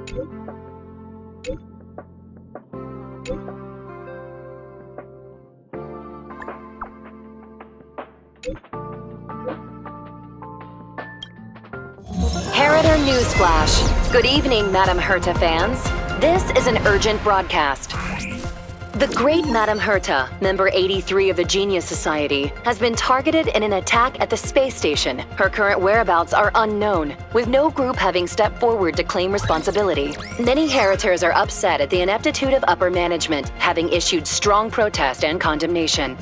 Heriter Newsflash. Good evening, Madame Herta fans. This is an urgent broadcast. The great Madame Herta, member 83 of the Genius Society, has been targeted in an attack at the space station. Her current whereabouts are unknown, with no group having stepped forward to claim responsibility. Many Heritors are upset at the ineptitude of upper management, having issued strong protest and condemnation.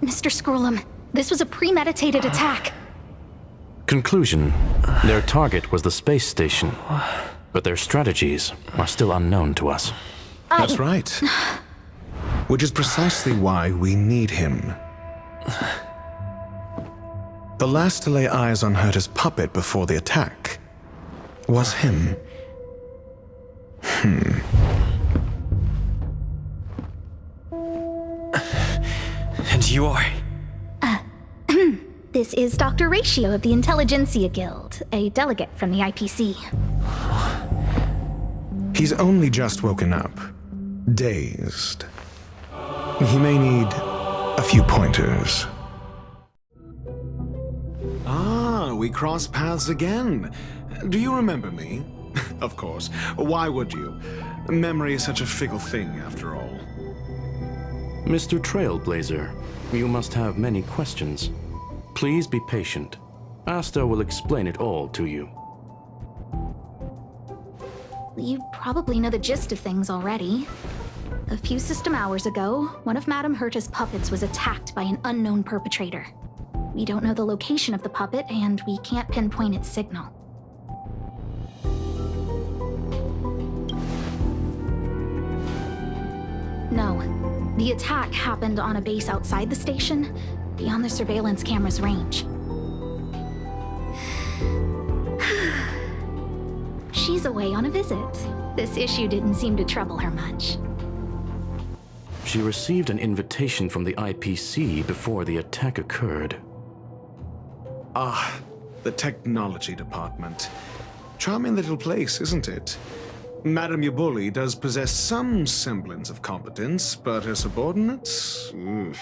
Mr. Scrollum, this was a premeditated attack. Conclusion: their target was the space station, but their strategies are still unknown to us. That's right. Which is precisely why we need him. The last to lay eyes on Herta's puppet before the attack was him. And you are? This is Dr. Ratio of the Intelligentsia Guild, a delegate from the IPC. He's only just woken up, dazed. He may need a few pointers. Ah, we cross paths again. Do you remember me? Of course. Why would you? Memory is such a fickle thing, after all. Mr. Trailblazer, you must have many questions. Please be patient. Asta will explain it all to you. You probably know the gist of things already. A few system hours ago, one of Madame Herta's puppets was attacked by an unknown perpetrator. We don't know the location of the puppet, and we can't pinpoint its signal. No. The attack happened on a base outside the station, beyond the surveillance camera's range. She's away on a visit. This issue didn't seem to trouble her much. She received an invitation from the IPC before the attack occurred. Ah, the technology department. Charming little place, isn't it? Madame Yabuli does possess some semblance of competence, but her subordinates? Oof.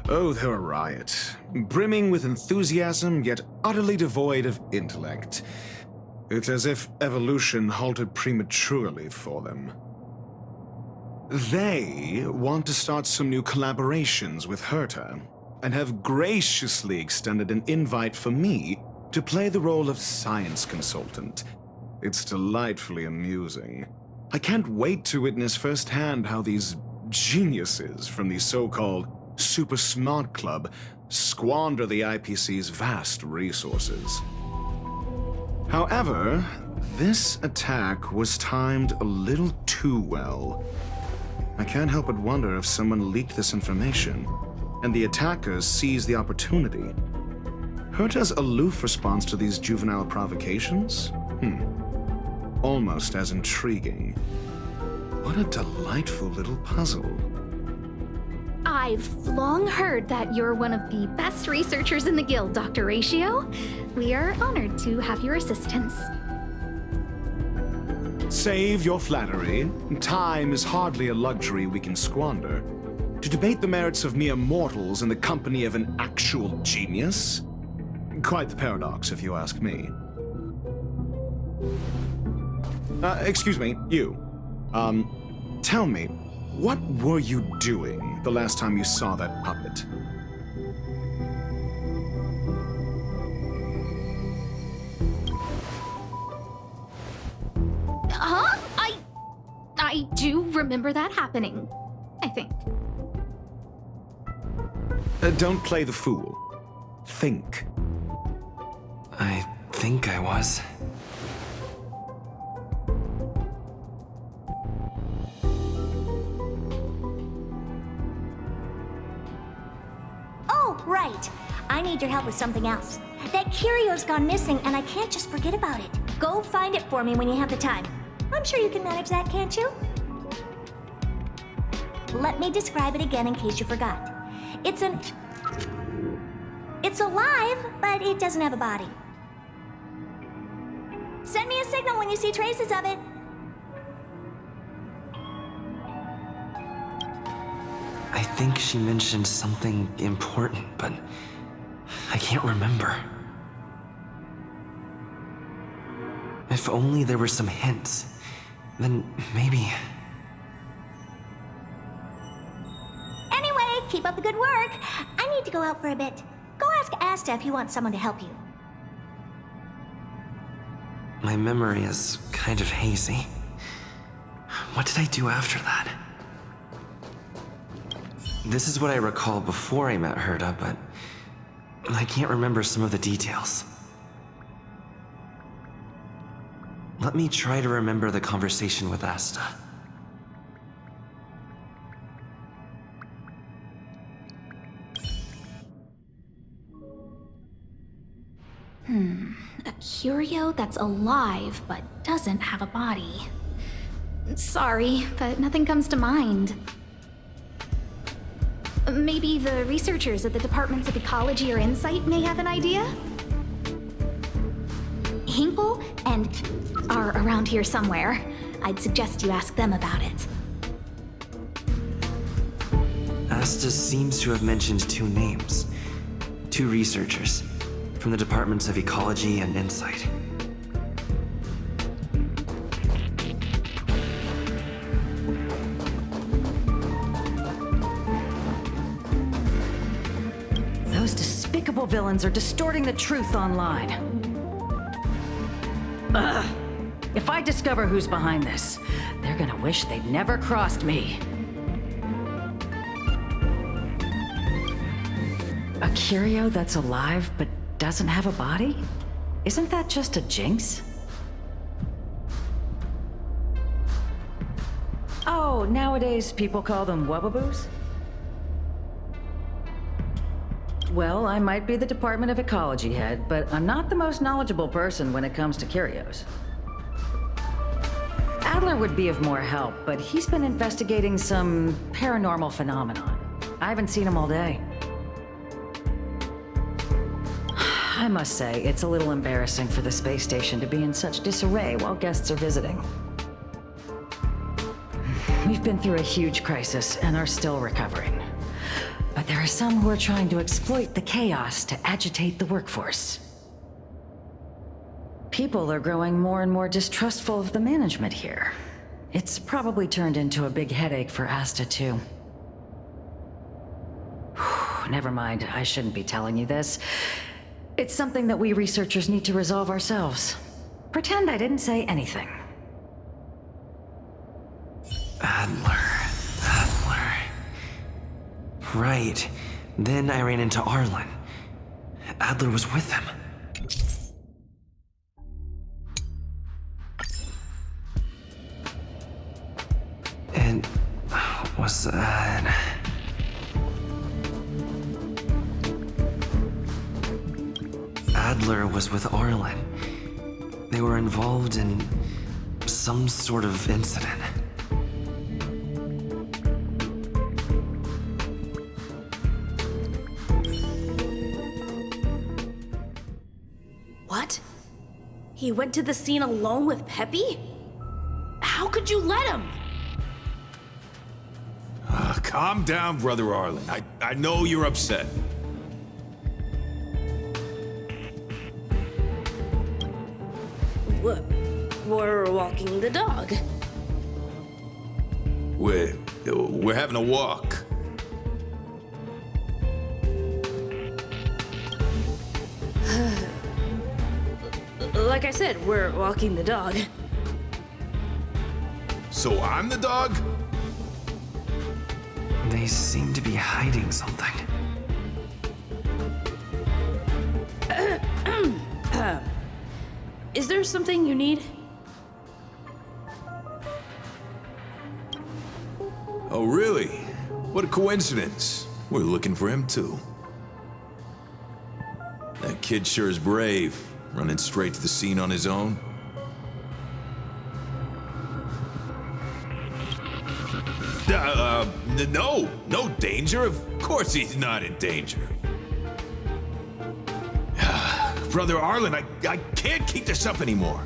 Oh, they're a riot. Brimming with enthusiasm, yet utterly devoid of intellect. It's as if evolution halted prematurely for them. They want to start some new collaborations with Herta, and have graciously extended an invite for me to play the role of science consultant. It's delightfully amusing. I can't wait to witness firsthand how these geniuses from the so-called Super Smart Club squander the IPC's vast resources. However, this attack was timed a little too well. I can't help but wonder if someone leaked this information, and the attackers seized the opportunity. Herta's aloof response to these juvenile provocations? Almost as intriguing. What a delightful little puzzle. I've long heard that you're one of the best researchers in the guild, Dr. Ratio. We are honored to have your assistance. Save your flattery. Time is hardly a luxury we can squander. To debate the merits of mere mortals in the company of an actual genius? Quite the paradox, if you ask me. Excuse me, you. Tell me, what were you doing the last time you saw that puppet? Huh? I do remember that happening, I think. Don't play the fool. Think. I think I was. Oh, right. I need your help with something else. That curio's gone missing, and I can't just forget about it. Go find it for me when you have the time. I'm sure you can manage that, can't you? Let me describe it again in case you forgot. It's alive, but it doesn't have a body. Send me a signal when you see traces of it. I think she mentioned something important, but I can't remember. If only there were some hints, then maybe... Anyway, keep up the good work. I need to go out for a bit. Go ask Asta if you want someone to help you. My memory is kind of hazy. What did I do after that? This is what I recall before I met Herta, but I can't remember some of the details. Let me try to remember the conversation with Asta. A curio that's alive but doesn't have a body. Sorry, but nothing comes to mind. Maybe the researchers at the Departments of Ecology or Insight may have an idea? Hinkle and are around here somewhere. I'd suggest you ask them about it. Asta seems to have mentioned two names. Two researchers from the Departments of Ecology and Insight. Those despicable villains are distorting the truth online. Ugh. If I discover who's behind this, they're gonna wish they'd never crossed me. A curio that's alive but doesn't have a body? Isn't that just a jinx? Oh, nowadays people call them wubbaboos? Well, I might be the Department of Ecology head, but I'm not the most knowledgeable person when it comes to curios. Adler would be of more help, but he's been investigating some paranormal phenomenon. I haven't seen him all day. I must say, it's a little embarrassing for the space station to be in such disarray while guests are visiting. We've been through a huge crisis and are still recovering. But there are some who are trying to exploit the chaos to agitate the workforce. People are growing more and more distrustful of the management here. It's probably turned into a big headache for Asta, too. Never mind, I shouldn't be telling you this. It's something that we researchers need to resolve ourselves. Pretend I didn't say anything. Adler. Right. Then I ran into Arlen. Adler was with him. And was that... Adler was with Arlen. They were involved in some sort of incident. What? He went to the scene alone with Peppy? How could you let him? Calm down, Brother Arlen. I know you're upset. We're walking the dog. We're having a walk. Like I said, we're walking the dog. So I'm the dog? They seem to be hiding something. Is there something you need? Oh, really? What a coincidence. We're looking for him, too. That kid sure is brave, running straight to the scene on his own. No danger. Of course he's not in danger. Brother Arlen, I can't keep this up anymore.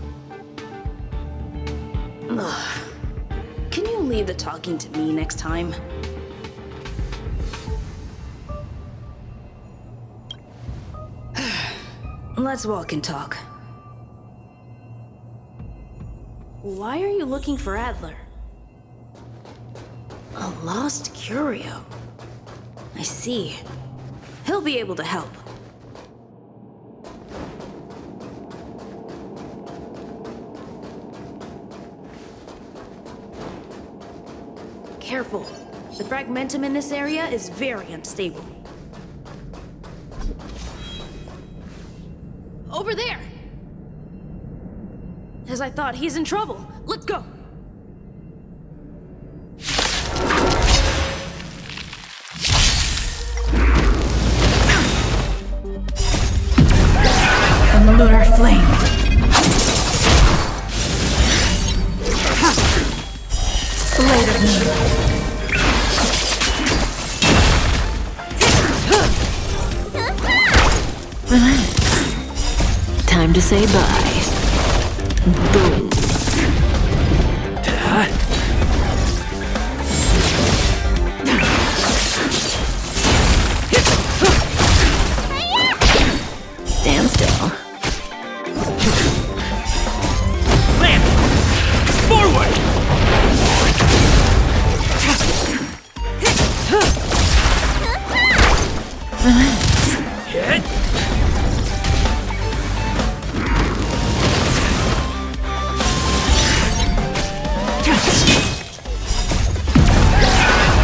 Can you leave the talking to me next time? Let's walk and talk. Why are you looking for Adler? A lost curio. I see. He'll be able to help. Careful. The fragmentum in this area is very unstable. Over there! As I thought, he's in trouble. Let's go! And the lunar flame. Blade of moonlight. Time to say bye. Boom. Stand still. Forward!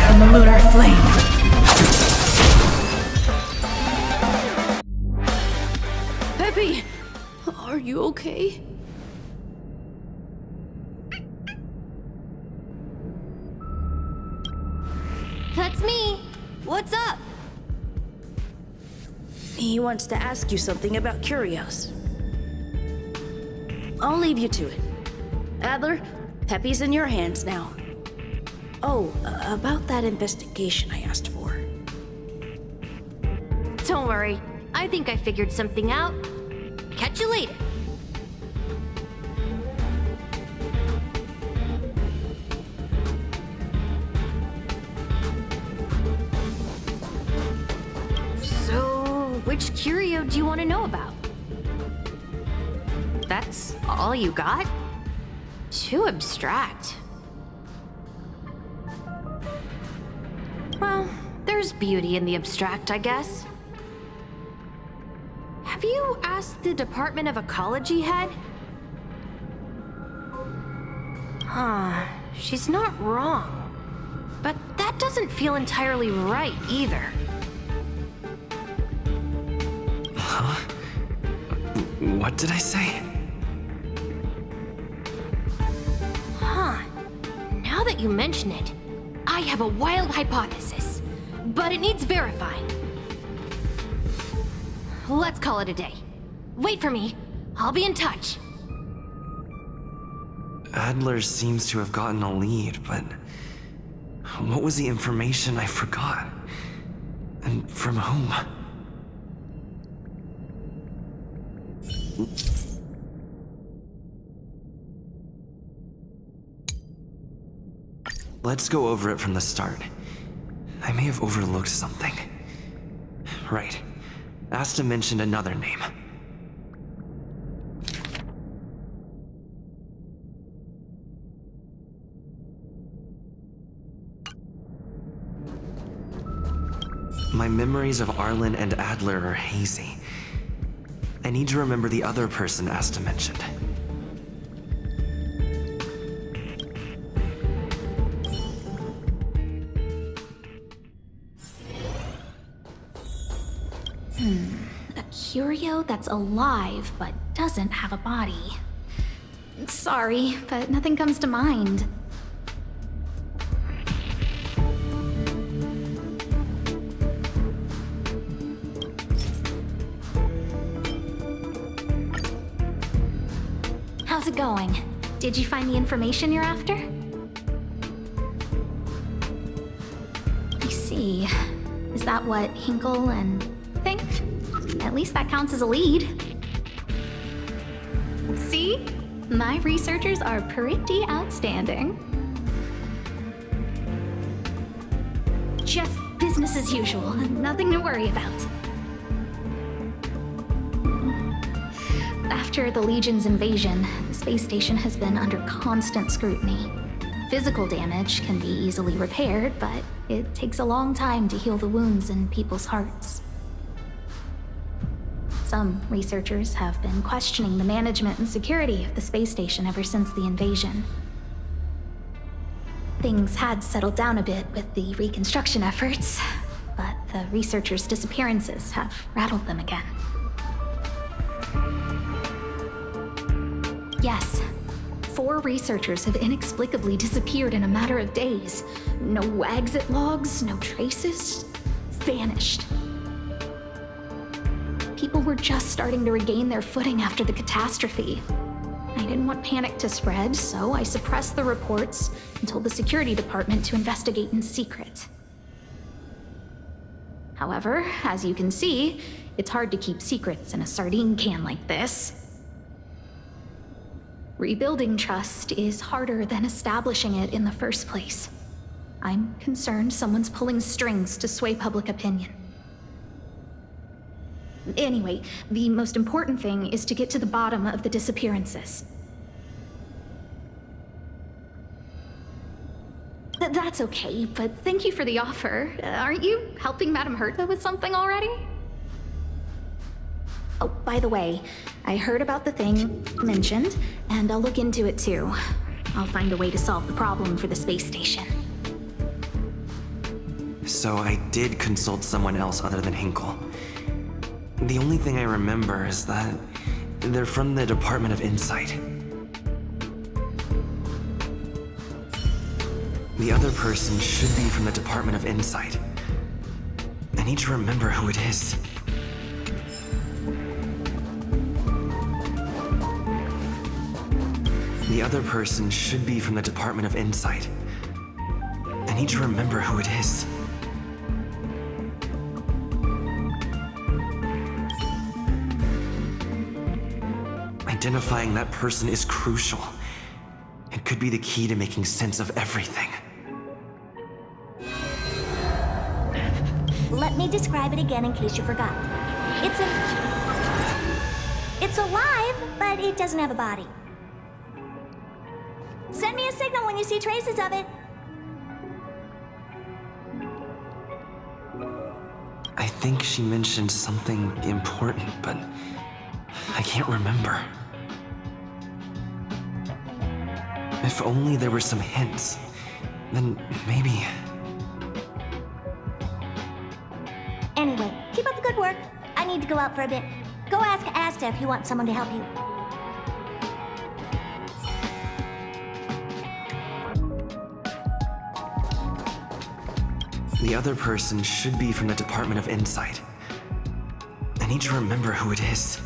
And the lunar flame. Peppy! Are you okay? That's me. What's up? He wants to ask you something about curios. I'll leave you to it. Adler, Peppy's in your hands now. Oh, about that investigation I asked for. Don't worry. I think I figured something out. Catch you later. So, which curio do you want to know about? That's all you got? Too abstract. Well, there's beauty in the abstract, I guess. Have you asked the Department of Ecology head? Huh, she's not wrong. But that doesn't feel entirely right either. Huh? What did I say? Huh. Now that you mention it, I have a wild hypothesis, but it needs verifying. Let's call it a day. Wait for me. I'll be in touch. Adler seems to have gotten a lead, but what was the information I forgot? And from whom? Let's go over it from the start. I may have overlooked something. Right. Asta mentioned another name. My memories of Arlen and Adler are hazy. I need to remember the other person Asta mentioned. A curio that's alive but doesn't have a body. Sorry, but nothing comes to mind. How's it going? Did you find the information you're after? I see. Is that what Hinkle and think? At least that counts as a lead. See? My researchers are pretty outstanding. Just business as usual, nothing to worry about. After the Legion's invasion, the space station has been under constant scrutiny. Physical damage can be easily repaired, but it takes a long time to heal the wounds in people's hearts. Some researchers have been questioning the management and security of the space station ever since the invasion. Things had settled down a bit with the reconstruction efforts, but the researchers' disappearances have rattled them again. Yes, 4 researchers have inexplicably disappeared in a matter of days. No exit logs, no traces, vanished. People were just starting to regain their footing after the catastrophe. I didn't want panic to spread, so I suppressed the reports and told the security department to investigate in secret. However, as you can see, it's hard to keep secrets in a sardine can like this. Rebuilding trust is harder than establishing it in the first place. I'm concerned someone's pulling strings to sway public opinion. Anyway, the most important thing is to get to the bottom of the disappearances. That's okay, but thank you for the offer. Aren't you helping Madame Herta with something already? Oh, by the way, I heard about the thing mentioned, and I'll look into it too. I'll find a way to solve the problem for the space station. So I did consult someone else other than Hinkle. The only thing I remember is that they're from the Department of Insight. The other person should be from the Department of Insight. I need to remember who it is. The other person should be from the Department of Insight. I need to remember who it is. Identifying that person is crucial. It could be the key to making sense of everything. Let me describe it again in case you forgot. It's alive, but it doesn't have a body. Send me a signal when you see traces of it. I think she mentioned something important, but I can't remember. If only there were some hints, then maybe... Anyway, keep up the good work. I need to go out for a bit. Go ask Asta if you want someone to help you. The other person should be from the Department of Insight. I need to remember who it is.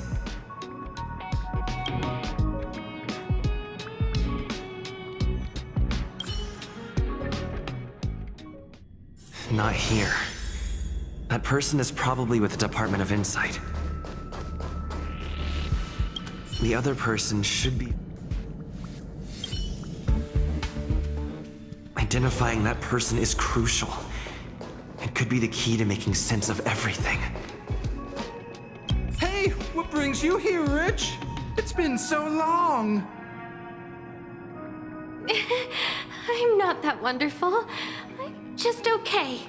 Not here. That person is probably with the Department of Insight. The other person should be... Identifying that person is crucial. It could be the key to making sense of everything. Hey, what brings you here, Rich? It's been so long. I'm not that wonderful. I'm just okay.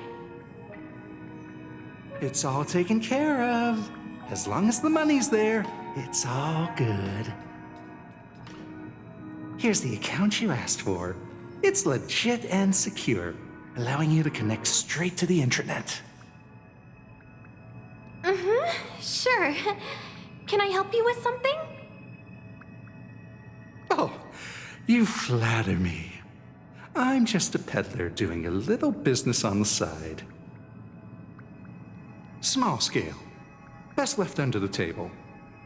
It's all taken care of. As long as the money's there, it's all good. Here's the account you asked for. It's legit and secure, allowing you to connect straight to the intranet. Sure. Can I help you with something? Oh, you flatter me. I'm just a peddler doing a little business on the side. Small scale. Best left under the table.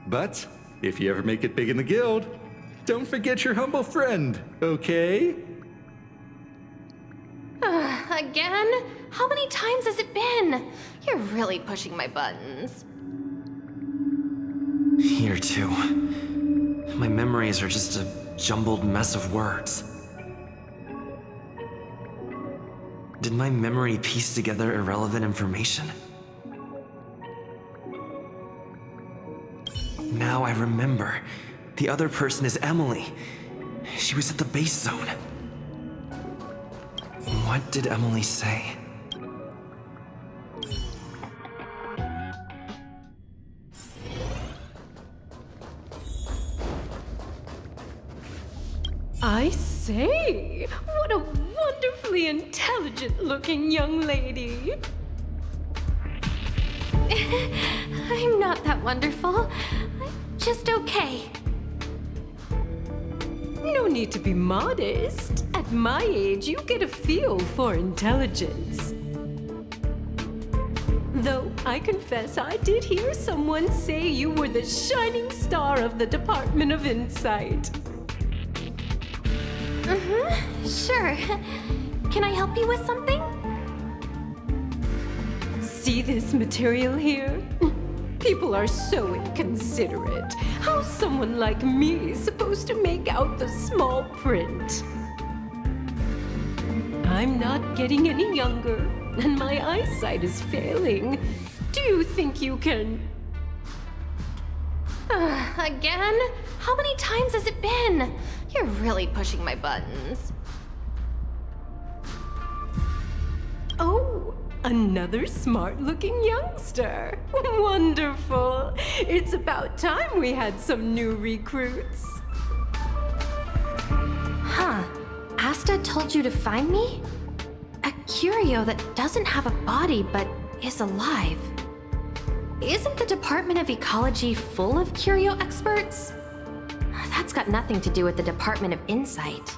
But if you ever make it big in the guild, don't forget your humble friend, okay? Again? How many times has it been? You're really pushing my buttons. Here, too. My memories are just a jumbled mess of words. Did my memory piece together irrelevant information? Now I remember. The other person is Emily. She was at the base zone. What did Emily say? I say, what a wonderfully intelligent-looking young lady. I'm not that wonderful. I'm just okay. No need to be modest. At my age, you get a feel for intelligence. Though I confess I did hear someone say you were the shining star of the Department of Insight. Sure. Can I help you with something? See this material here? People are so inconsiderate. How's someone like me supposed to make out the small print? I'm not getting any younger, and my eyesight is failing. Do you think you can... Again? How many times has it been? You're really pushing my buttons. Oh, another smart-looking youngster. Wonderful. It's about time we had some new recruits. Huh. Asta told you to find me? A curio that doesn't have a body but is alive. Isn't the Department of Ecology full of curio experts? That's got nothing to do with the Department of Insight.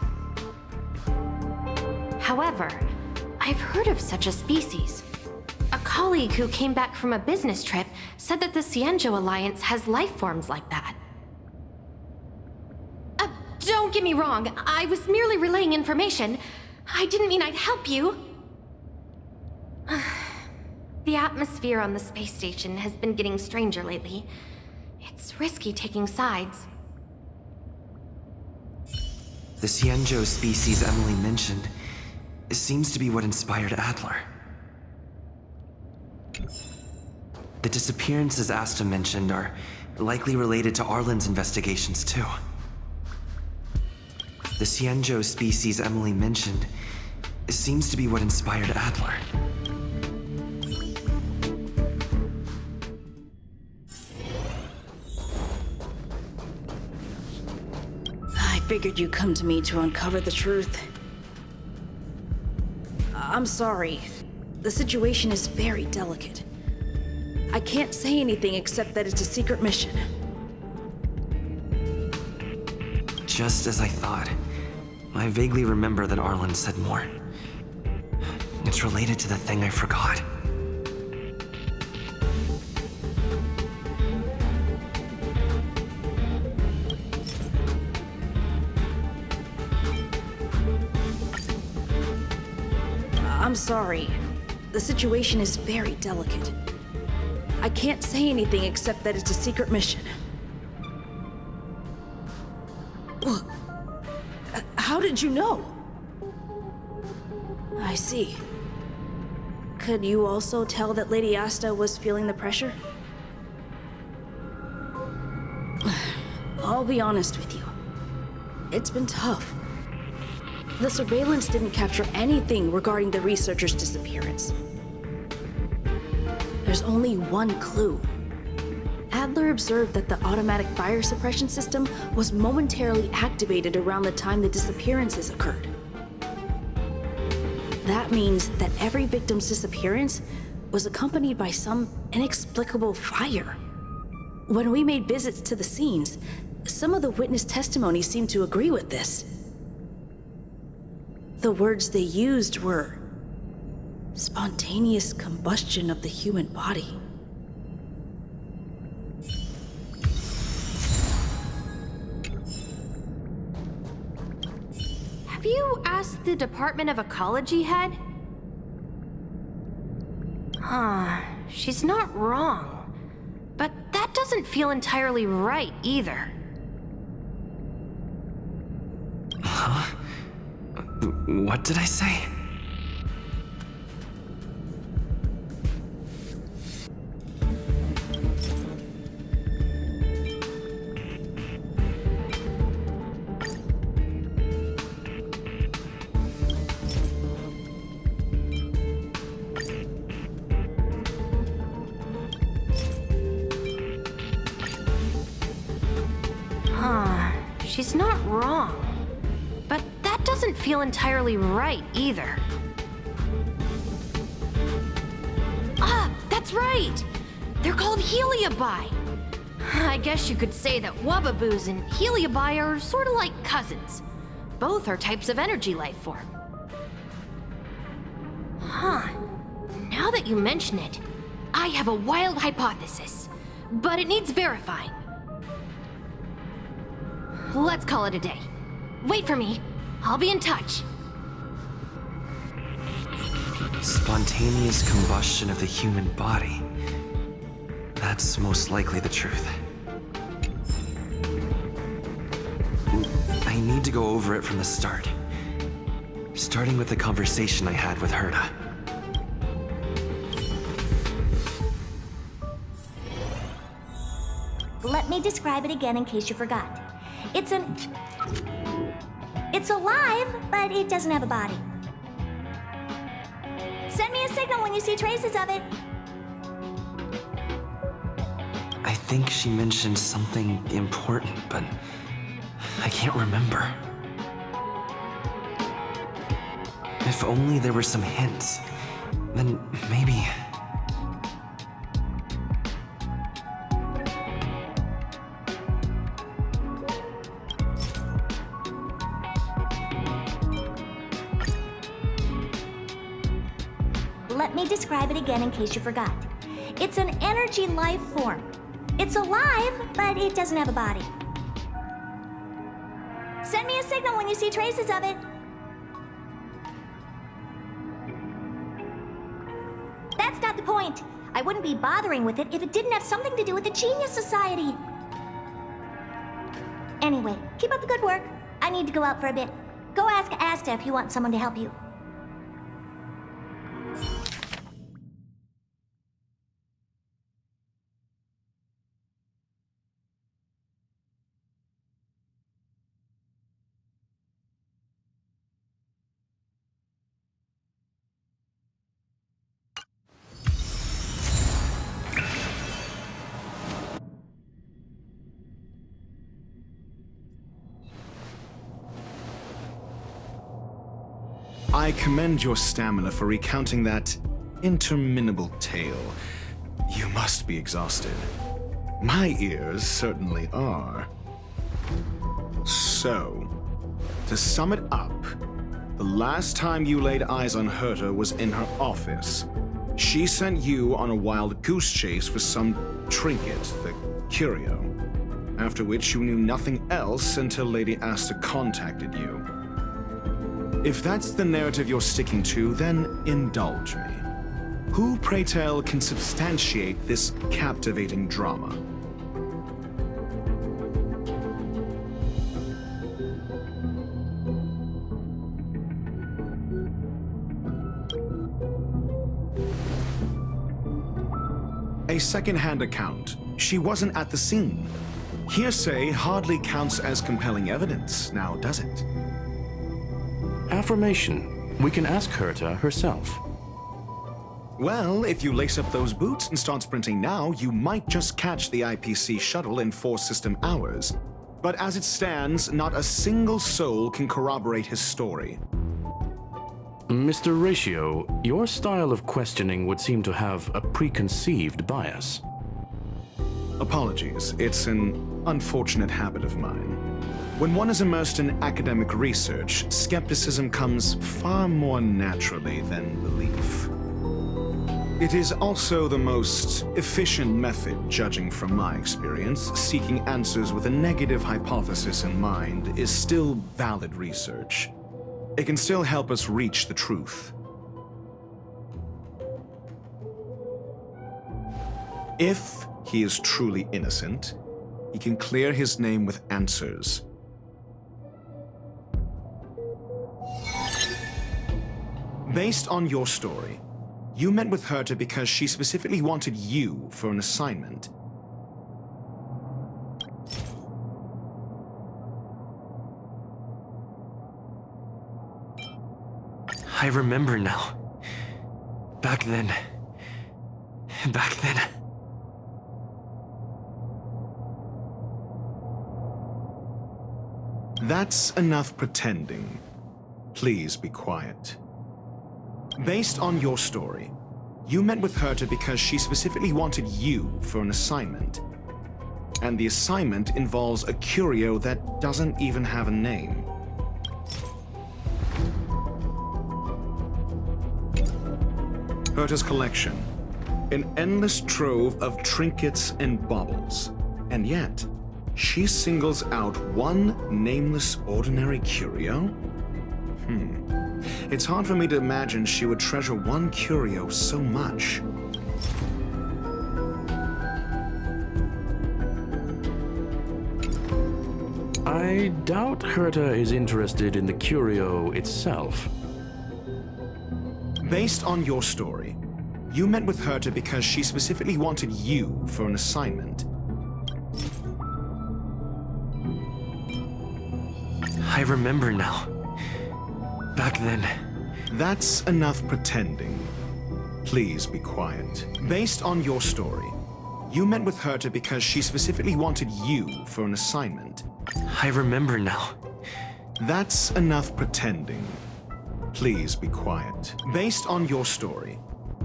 However, I've heard of such a species. A colleague who came back from a business trip said that the Cienjo Alliance has life forms like that. Don't get me wrong, I was merely relaying information. I didn't mean I'd help you. The atmosphere on the space station has been getting stranger lately. It's risky taking sides. The Cienjo species Emily mentioned seems to be what inspired Adler. The disappearances Asta mentioned are likely related to Arlen's investigations, too. The Cienjo species Emily mentioned seems to be what inspired Adler. I figured you'd come to me to uncover the truth. I'm sorry. The situation is very delicate. I can't say anything except that it's a secret mission. Just as I thought. I vaguely remember that Arlen said more. It's related to the thing I forgot. I'm sorry. The situation is very delicate. I can't say anything except that it's a secret mission. How did you know? I see. Could you also tell that Lady Asta was feeling the pressure? I'll be honest with you. It's been tough. The surveillance didn't capture anything regarding the researcher's disappearance. There's only one clue. Adler observed that the automatic fire suppression system was momentarily activated around the time the disappearances occurred. That means that every victim's disappearance was accompanied by some inexplicable fire. When we made visits to the scenes, some of the witness testimony seemed to agree with this. The words they used were spontaneous combustion of the human body. Have you asked the Department of Ecology head? She's not wrong. But that doesn't feel entirely right either. Huh? What did I say? She's not wrong. But that doesn't feel entirely right either. That's right! They're called Heliobi. I guess you could say that Wubbaboos and Heliobi are sort of like cousins. Both are types of energy life form. Now that you mention it, I have a wild hypothesis, but it needs verifying. Let's call it a day. Wait for me. I'll be in touch. Spontaneous combustion of the human body. That's most likely the truth. I need to go over it from the start. Starting with the conversation I had with Herta. Let me describe it again in case you forgot. It's alive, but it doesn't have a body. Send me a signal when you see traces of it. I think she mentioned something important, but I can't remember. If only there were some hints, then maybe... Let me describe it again in case you forgot. It's an energy life form. It's alive, but it doesn't have a body. Send me a signal when you see traces of it. That's not the point. I wouldn't be bothering with it if it didn't have something to do with the Genius Society. Anyway, keep up the good work. I need to go out for a bit. Go ask Asta if you want someone to help you. I commend your stamina for recounting that interminable tale. You must be exhausted. My ears certainly are. So, to sum it up, the last time you laid eyes on Herta was in her office. She sent you on a wild goose chase for some trinket, the curio, after which you knew nothing else until Lady Asta contacted you. If that's the narrative you're sticking to, then indulge me. Who, pray tell, can substantiate this captivating drama? A second-hand account. She wasn't at the scene. Hearsay hardly counts as compelling evidence, now does it? Affirmation. We can ask Herta herself. Well, if you lace up those boots and start sprinting now, you might just catch the IPC shuttle in 4 system hours. But as it stands, not a single soul can corroborate his story. Mr. Ratio, your style of questioning would seem to have a preconceived bias. Apologies, it's an unfortunate habit of mine. When one is immersed in academic research, skepticism comes far more naturally than belief. It is also the most efficient method, judging from my experience. Seeking answers with a negative hypothesis in mind is still valid research. It can still help us reach the truth. If he is truly innocent, he can clear his name with answers. Based on your story, you met with Herta because she specifically wanted you for an assignment. I remember now. Back then. That's enough pretending. Please be quiet. Based on your story, you met with Herta because she specifically wanted you for an assignment. And the assignment involves a curio that doesn't even have a name. Herta's collection. An endless trove of trinkets and baubles. And yet, she singles out one nameless ordinary curio? It's hard for me to imagine she would treasure one curio so much. I doubt Herta is interested in the curio itself. Based on your story, you met with Herta because she specifically wanted you for an assignment. I remember now. Back then. That's enough pretending. Please be quiet. Based on your story, you met with Herta because she specifically wanted you for an assignment. I remember now. That's enough pretending. Please be quiet. Based on your story,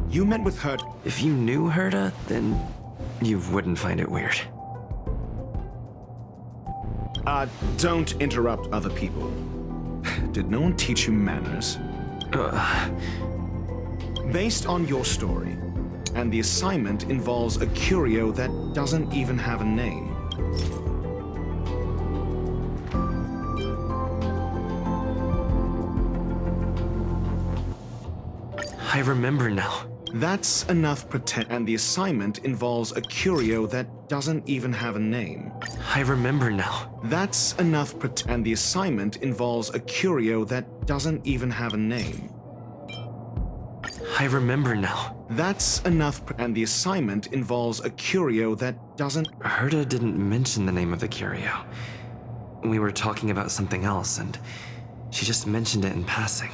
you met with Herta. If you knew Herta, then you wouldn't find it weird. Don't interrupt other people. Did no one teach you manners? Based on your story, and the assignment involves a curio that doesn't even have a name. I remember now. That's enough pretend. And the assignment involves a curio that doesn't even have a name. I remember now. That's enough pretend. And the assignment involves a curio that doesn't even have a name. I remember now. That's enough. And the assignment involves a curio that doesn't. Herta didn't mention the name of the curio. We were talking about something else, and she just mentioned it in passing.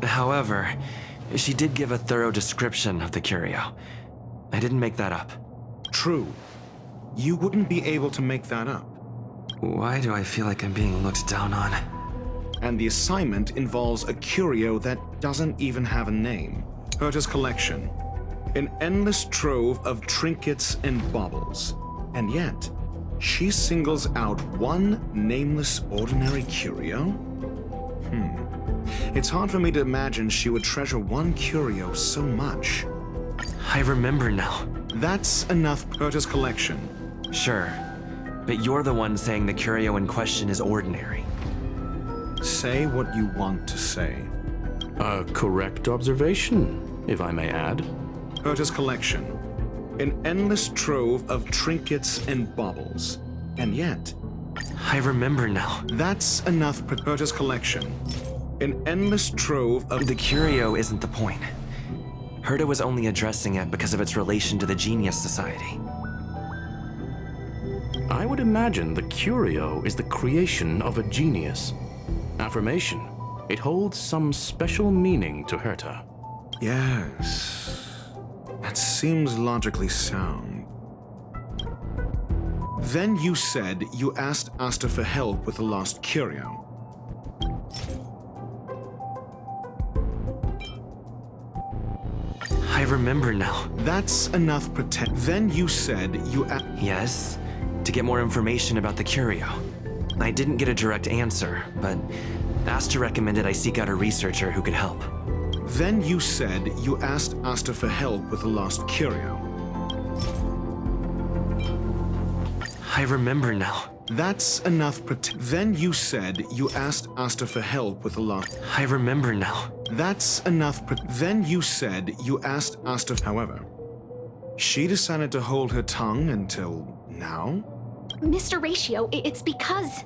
However, she did give a thorough description of the curio. I didn't make that up. True. You wouldn't be able to make that up. Why do I feel like I'm being looked down on? And the assignment involves a curio that doesn't even have a name. Herta's collection. An endless trove of trinkets and baubles. And yet, she singles out one nameless ordinary curio? It's hard for me to imagine she would treasure one curio so much. I remember now. That's enough. Herta's collection. Sure, but you're the one saying the curio in question is ordinary. Say what you want to say. A correct observation, if I may add. Herta's collection. An endless trove of trinkets and baubles. And yet, I remember now. that's enough. Herta's collection. An endless trove of... The curio isn't the point. Herta was only addressing it because of its relation to the Genius Society. I would imagine the curio is the creation of a genius. Affirmation. It holds some special meaning to Herta. Yes. That seems logically sound. Then you said you asked Asta for help with the lost curio. I remember now. That's enough Then you said you Yes, to get more information about the curio. I didn't get a direct answer, but Asta recommended I seek out a researcher who could help. Then you said you asked Asta for help with the lost curio. I remember now. That's enough Then you said you asked Asta for help with the lost... I remember now. That's enough Then you said you asked Asta... However, she decided to hold her tongue until now? Mr. Ratio, it's because...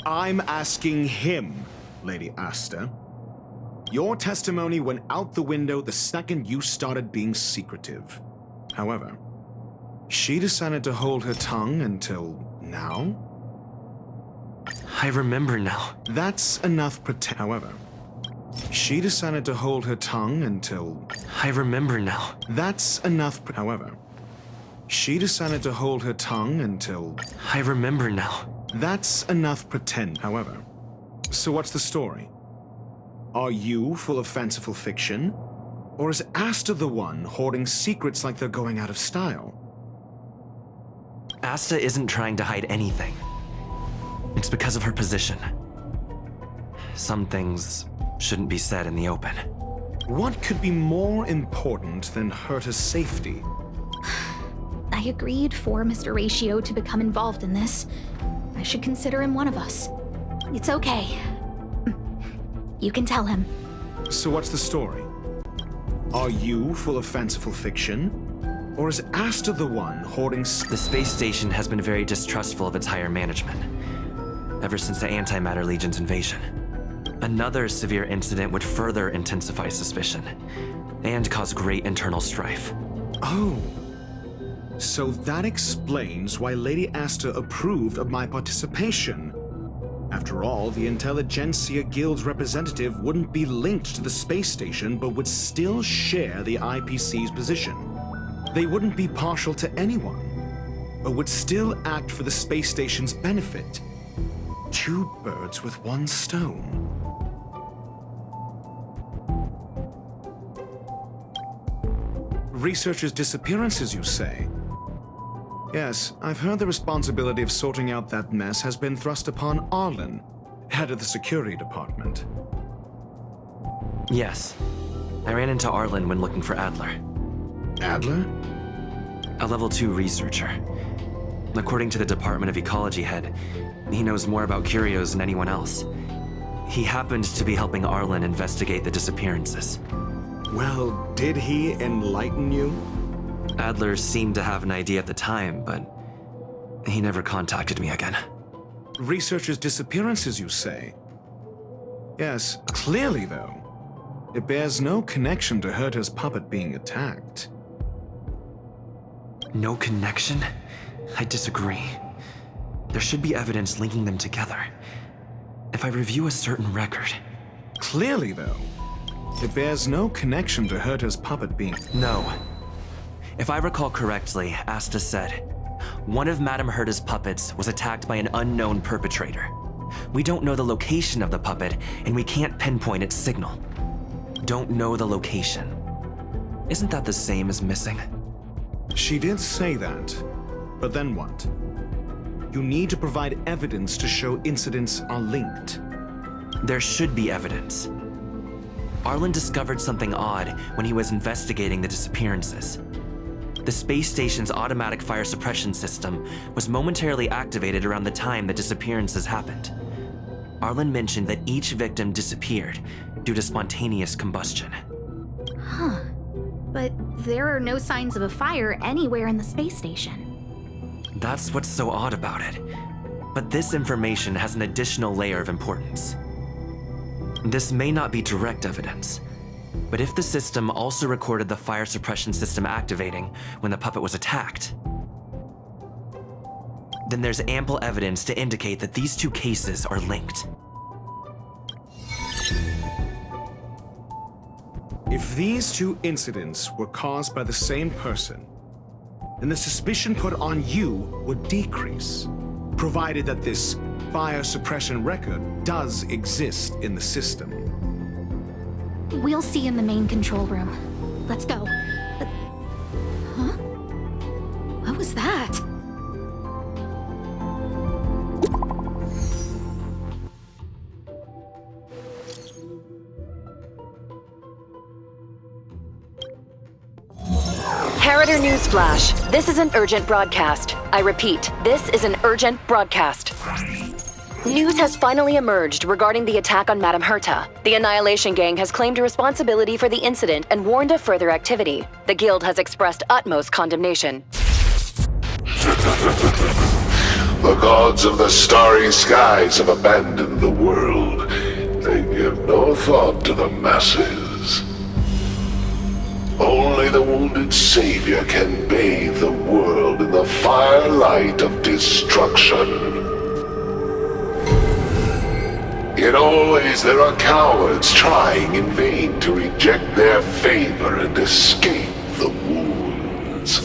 I'm asking him, Lady Asta. Your testimony went out the window the second you started being secretive. However, she decided to hold her tongue until now? I remember now. That's enough However, she decided to hold her tongue until... I remember now. That's enough However, she decided to hold her tongue until... I remember now. That's enough pretend, however. So what's the story? Are you full of fanciful fiction? Or is Asta the one hoarding secrets like they're going out of style? Asta isn't trying to hide anything. It's because of her position. Some things shouldn't be said in the open. What could be more important than Herta's safety? I agreed for Mr. Ratio to become involved in this. I should consider him one of us. It's okay. You can tell him. So what's the story? Are you full of fanciful fiction? Or is Asta the one hoarding... The space station has been very distrustful of its higher management, ever since the Antimatter Legion's invasion. Another severe incident would further intensify suspicion, and cause great internal strife. Oh. So that explains why Lady Asta approved of my participation. After all, the Intelligentsia Guild's representative wouldn't be linked to the space station, but would still share the IPC's position. They wouldn't be partial to anyone, but would still act for the space station's benefit. Two birds with one stone. Researchers' disappearances, you say? Yes, I've heard the responsibility of sorting out that mess has been thrust upon Arlen, head of the security department. Yes. I ran into Arlen when looking for Adler. Adler? A level 2 researcher. According to the Department of Ecology head, he knows more about curios than anyone else. He happened to be helping Arlen investigate the disappearances. Well, did he enlighten you? Adler seemed to have an idea at the time, but he never contacted me again. Researchers' disappearances, you say? Yes, clearly though. It bears no connection to Herta's puppet being attacked. No connection? I disagree. There should be evidence linking them together. If I review a certain record... Clearly though, it bears no connection to Herta's puppet being... No. If I recall correctly, Asta said, one of Madame Herta's puppets was attacked by an unknown perpetrator. We don't know the location of the puppet, and we can't pinpoint its signal. Don't know the location. Isn't that the same as missing? She did say that, but then what? You need to provide evidence to show incidents are linked. There should be evidence. Arlen discovered something odd when he was investigating the disappearances. The space station's automatic fire suppression system was momentarily activated around the time the disappearances happened. Arlen mentioned that each victim disappeared due to spontaneous combustion. Huh. But there are no signs of a fire anywhere in the space station. That's what's so odd about it. But this information has an additional layer of importance. This may not be direct evidence, but if the system also recorded the fire suppression system activating when the puppet was attacked, then there's ample evidence to indicate that these two cases are linked. If these two incidents were caused by the same person, then the suspicion put on you would decrease, provided that this fire suppression record does exist in the system. We'll see in the main control room. Let's go. Huh? What was that? Harrider Newsflash. This is an urgent broadcast. I repeat, this is an urgent broadcast. News has finally emerged regarding the attack on Madame Herta. The Annihilation Gang has claimed responsibility for the incident and warned of further activity. The Guild has expressed utmost condemnation. The gods of the starry skies have abandoned the world. They give no thought to the masses. Only the wounded savior can bathe the world in the firelight of destruction. Yet always there are cowards trying in vain to reject their favor and escape the wounds.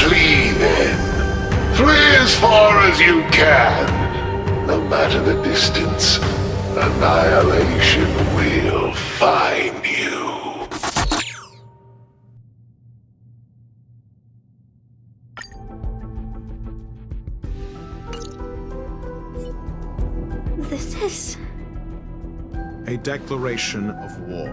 Flee then. Flee as far as you can. No matter the distance, annihilation will find you. This is... A declaration of war,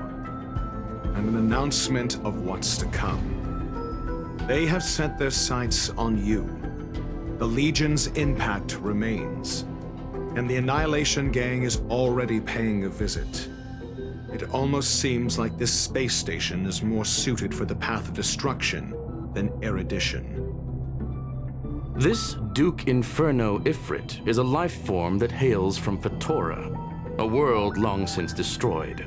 and an announcement of what's to come. They have set their sights on you. The Legion's impact remains, and the Annihilation Gang is already paying a visit. It almost seems like this space station is more suited for the path of destruction than erudition. This Duke Inferno Ifrit is a life form that hails from Fatora, a world long since destroyed.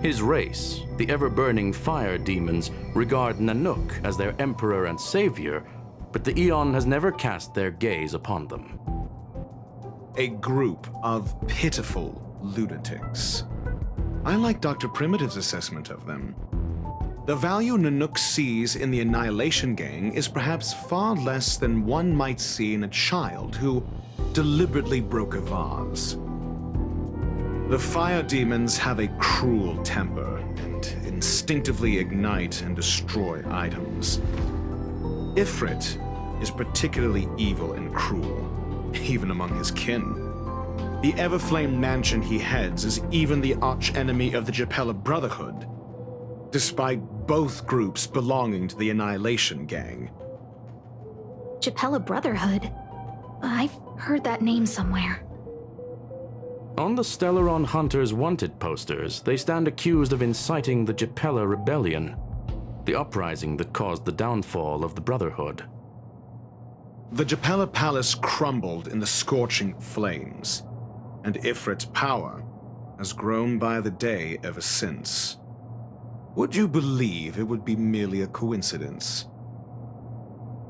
His race, the ever-burning fire demons, regard Nanook as their emperor and savior, but the Eon has never cast their gaze upon them. A group of pitiful lunatics. I like Dr. Primitive's assessment of them. The value Nanook sees in the Annihilation Gang is perhaps far less than one might see in a child who deliberately broke a vase. The fire demons have a cruel temper and instinctively ignite and destroy items. Ifrit is particularly evil and cruel, even among his kin. The Everflame mansion he heads is even the archenemy of the Japella Brotherhood, despite both groups belonging to the Annihilation Gang. Japella Brotherhood? I've heard that name somewhere. On the Stellaron Hunters wanted posters, they stand accused of inciting the Japella Rebellion, the uprising that caused the downfall of the Brotherhood. The Japella Palace crumbled in the scorching flames, and Ifrit's power has grown by the day ever since. Would you believe it would be merely a coincidence?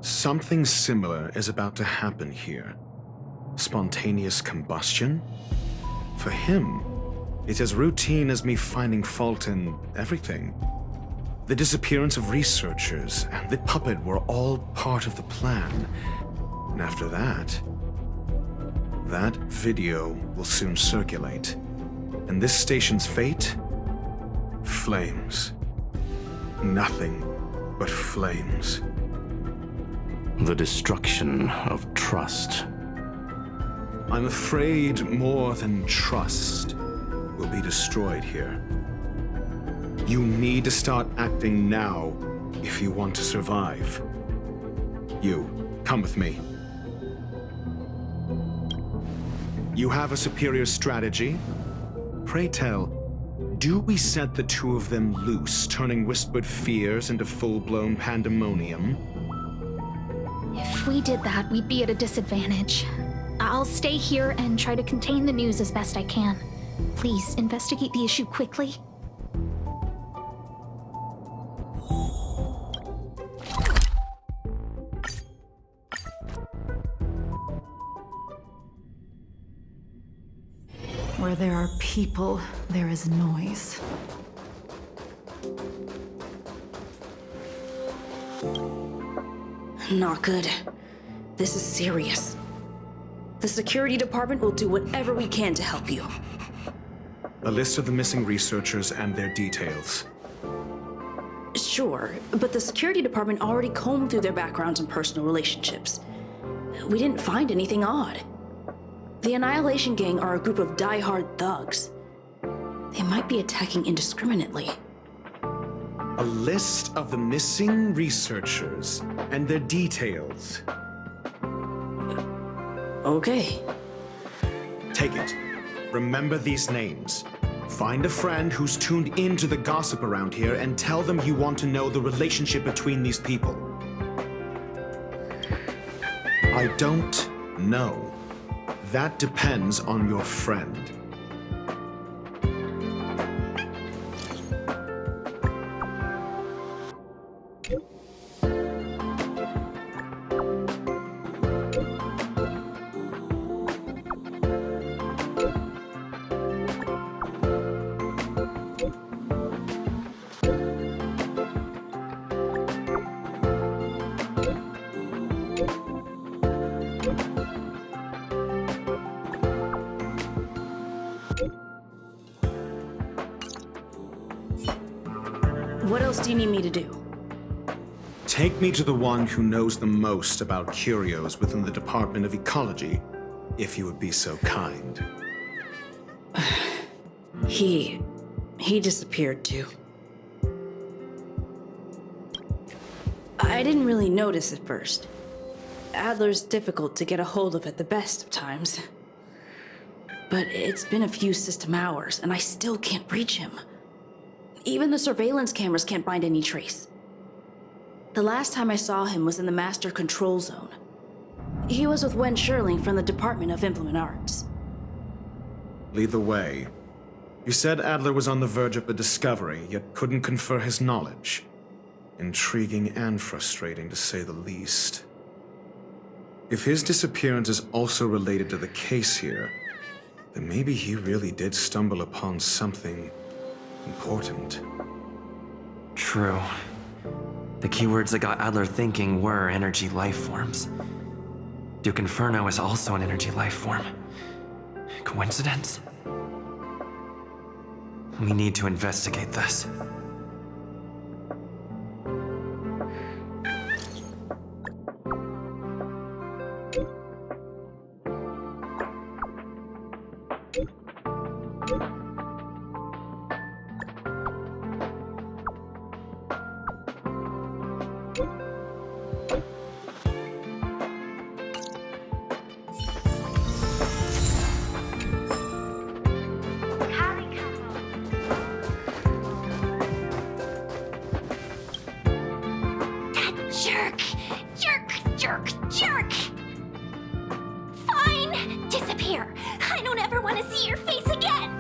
Something similar is about to happen here. Spontaneous combustion? For him, it's as routine as me finding fault in everything. The disappearance of researchers and the puppet were all part of the plan. And after that video will soon circulate. And this station's fate? Flames. Nothing but flames. The destruction of trust. I'm afraid more than trust will be destroyed here. You need to start acting now if you want to survive. You, come with me. You have a superior strategy? Pray tell, do we set the two of them loose, turning whispered fears into full-blown pandemonium? If we did that, we'd be at a disadvantage. I'll stay here and try to contain the news as best I can. Please, investigate the issue quickly. Where there are people, there is noise. Not good. This is serious. The security department will do whatever we can to help you. A list of the missing researchers and their details. Sure, but the security department already combed through their backgrounds and personal relationships. We didn't find anything odd. The Annihilation Gang are a group of die-hard thugs. They might be attacking indiscriminately. A list of the missing researchers and their details. Okay. Take it. Remember these names. Find a friend who's tuned into the gossip around here and tell them you want to know the relationship between these people. I don't know. That depends on your friend. What else do you need me to do? Take me to the one who knows the most about curios within the Department of Ecology, if you would be so kind. He disappeared too. I didn't really notice at first. Adler's difficult to get a hold of at the best of times. But it's been a few system hours, and I still can't reach him. Even the surveillance cameras can't find any trace. The last time I saw him was in the Master Control Zone. He was with Wen Sherling from the Department of Implement Arts. Lead the way. You said Adler was on the verge of a discovery, yet couldn't confer his knowledge. Intriguing and frustrating, to say the least. If his disappearance is also related to the case here, then maybe he really did stumble upon something important. True. The keywords that got Adler thinking were energy life forms. Duke Inferno is also an energy life form. Coincidence? We need to investigate this. Jerk! Fine! Disappear! I don't ever want to see your face again!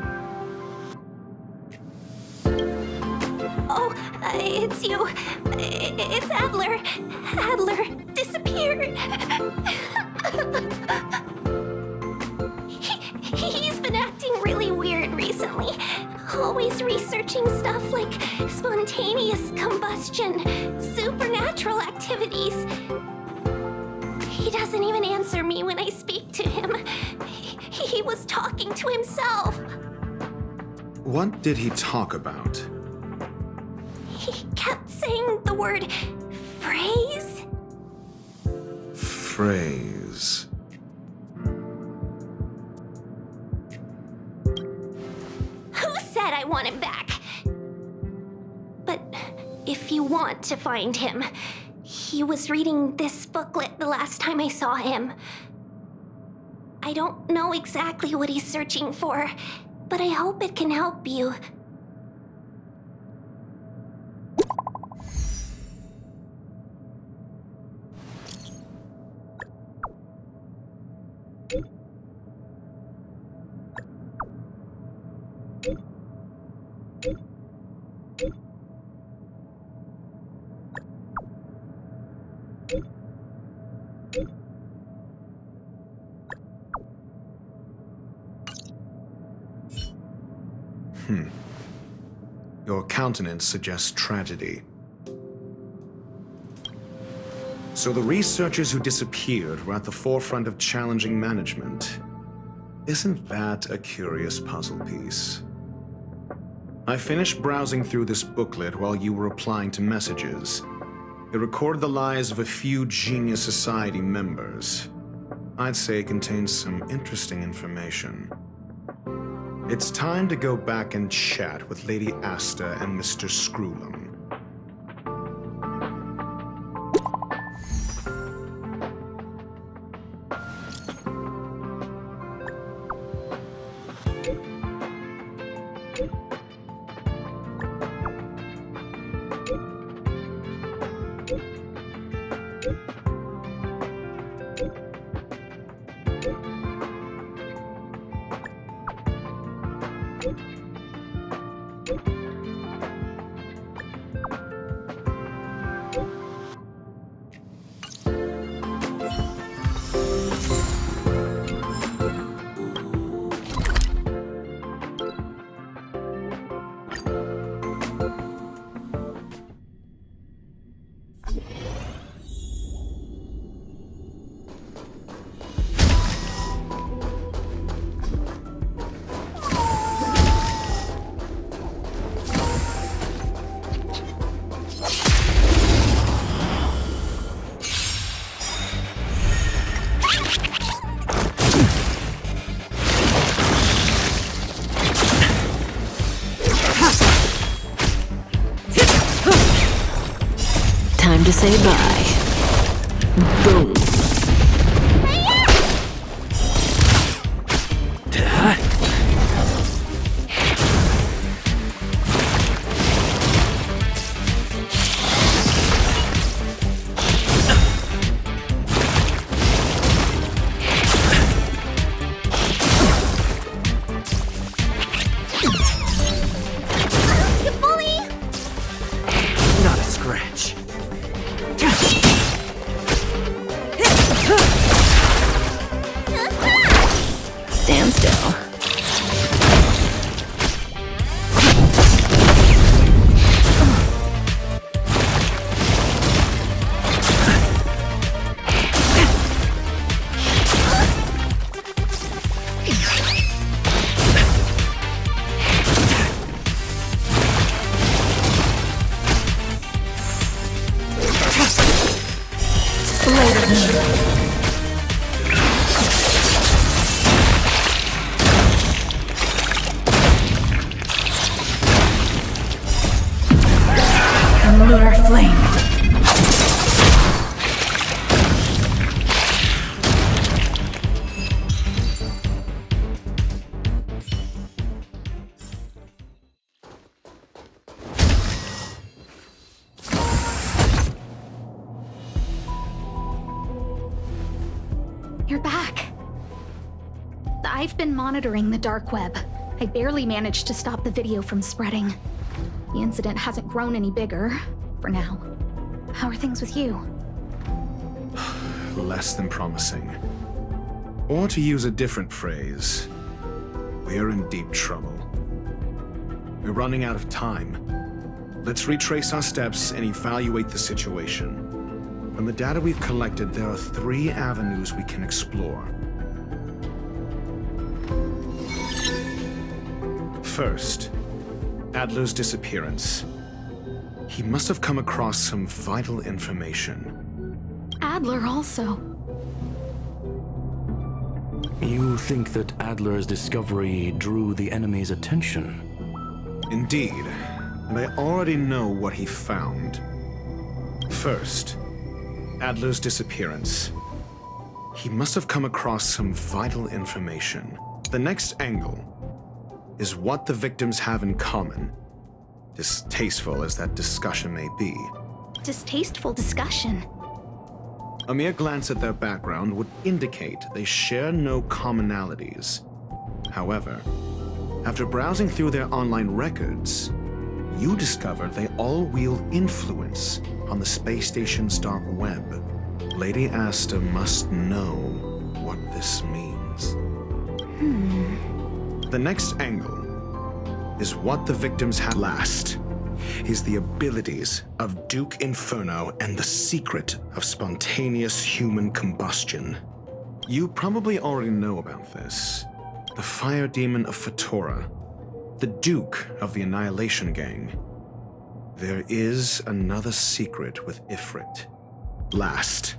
Oh, it's you. It's Adler. Adler disappeared. He's been acting really weird recently. Always researching stuff like spontaneous combustion, supernatural activities. He doesn't even answer me when I speak to him. He was talking to himself. What did he talk about? He kept saying the word phrase. Phrase. Who said I want him back? But if you want to find him, he was reading this booklet the last time I saw him. I don't know exactly what he's searching for, but I hope it can help you. Your countenance suggests tragedy. So the researchers who disappeared were at the forefront of challenging management. Isn't that a curious puzzle piece? I finished browsing through this booklet while you were replying to messages. It recorded the lives of a few Genius Society members. I'd say it contains some interesting information. It's time to go back and chat with Lady Asta and Mr. Screwlam. Time to say bye. Boom. Not a scratch. Stand still. Lunar flame. You're back. I've been monitoring the dark web. I barely managed to stop the video from spreading. The incident hasn't grown any bigger, for now. How are things with you? Less than promising. Or to use a different phrase, we're in deep trouble. We're running out of time. Let's retrace our steps and evaluate the situation. From the data we've collected, there are 3 avenues we can explore. First, Adler's disappearance. He must have come across some vital information. Adler also. You think that Adler's discovery drew the enemy's attention? Indeed, and I already know what he found. First, Adler's disappearance. He must have come across some vital information. The next angle is what the victims have in common, distasteful as that discussion may be. Distasteful discussion. A mere glance at their background would indicate they share no commonalities. However, after browsing through their online records, you discovered they all wield influence on the space station's dark web. Lady Asta must know what this means. The next angle is what the victims have last, is the abilities of Duke Inferno and the secret of spontaneous human combustion. You probably already know about this. The fire demon of Fatora, the Duke of the Annihilation Gang. There is another secret with Ifrit. Last